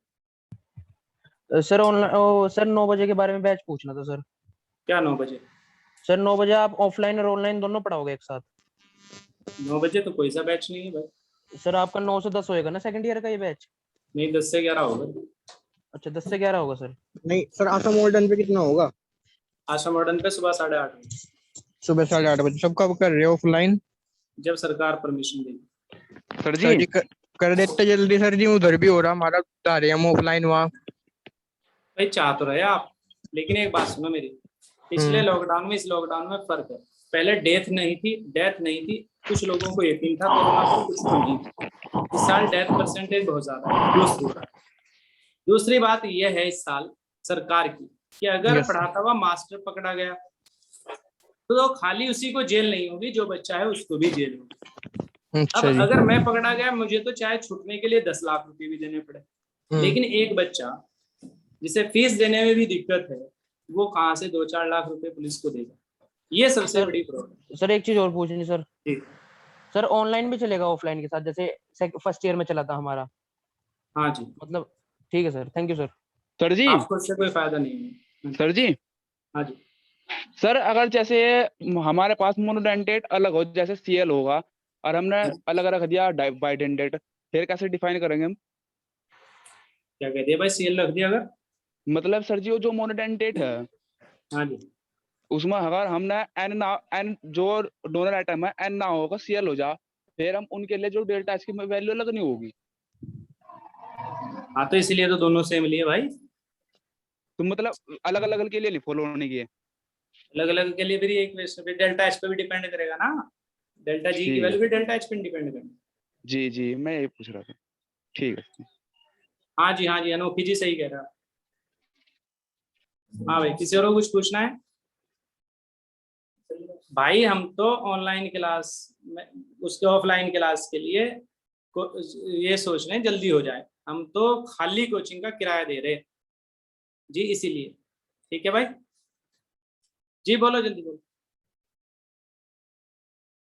सर ऑनलाइन सर 9 बजे के बारे में बैच पूछना था सर। क्या 9 बजे? सर 9 बजे आप ऑफलाइन और ऑनलाइन दोनों पढ़ाओगे एक साथ? 9 बजे तो कोई सा बैच नहीं है भाई। सर आपका 9 से 10 होएगा ना सेकंड ईयर का ये बैच? नहीं, 10 से 11 होगा। अच्छा 10 से 11 होगा सर। नहीं सर, आशा मॉडर्न पे कितना होगा? आशा मॉडर्न पे सुबह 8:30 बजे। सुबह 8:30 बजे। सब कब कर रहे हो? ऑफलाइन? जब सरकार परमिशन देगी। सर जी कर देते जल्दी सर जी, उधर भी हो रहा हमारा, बता रहे हम ऑफलाइन वहाँ। भाई चाह तो रहे आप, लेकिन एक बात सुनो मेरी, पिछले लॉकडाउन में इस लॉकडाउन में फर्क है। पहले डेथ नहीं थी, कुछ लोगों को यकीन था कोरोना पर, कुछ को नहीं था। इस साल डेथ परसेंटेज बहुत ज्यादा है। दूसरी बात यह है इस साल सरकार की कि अगर पढ़ाता हुआ मास्टर पकड़ा गया तो खाली उसी को जेल नहीं होगी, जो बच्चा है उसको भी जेल होगी। अब अगर मैं पकड़ा गया, मुझे तो चाहे छूटने के लिए 10 लाख रुपए भी देने पड़े, लेकिन एक बच्चा जिसे फीस देने में भी दिक्कत है, वो कहाँ से 2-4 लाख रुपए पुलिस को देगा? ये सबसे बड़ी प्रॉब्लम। सर एक चीज और पूछनी सर। ठीक। सर ऑनलाइन भी चलेगा ऑफलाइन के साथ, जैसे फर्स्ट ईयर में चला था हमारा? हाँ जी, मतलब ठीक है sir, thank you sir. Sir जी, आपको इससे कोई फायदा नहीं है। सर जी, हाँ जी सर अगर जैसे हमारे पास मोनोडेंटेट अलग हो, जैसे सीएल होगा, और हमने अलग रख दिया बाइडेंटेट, फिर कैसे डिफाइन करेंगे हम? क्या कहते हैं भाई, सीएल रख दिया अगर? मतलब सर जी वो जो मोनोडेंटेट है, हाँ जी, उसमें अगर हमने एन जो डोनर आइटम है एन ना होगा, सीएल हो जा, फिर हम उनके लिए जो डेल्टा एच की वैल्यू अलग नहीं होगी। हाँ तो इसीलिए तो दोनों सेम लिए भाई। तो मतलब अलग अलग के लिए नहीं फॉलो होने की है? अलग अलग के लिए भी एक डेल्टा एच पे भी डिपेंड करेगा ना, डेल्टा जी की वैल्यू भी डेल्टा एच पे डिपेंड करेगी। जी मैं ये पूछ रहा था। ठीक है। हाँ जी अनोखी जी सही कह रहा है। हाँ भाई, किसी और को कुछ पूछना है? भाई हम तो ऑनलाइन क्लास में, उसके ऑफलाइन क्लास के लिए ये सोच रहे हैं जल्दी हो जाए, हम तो खाली कोचिंग का किराया दे रहे हैं जी, इसीलिए। ठीक है भाई जी, बोलो जल्दी बोलो।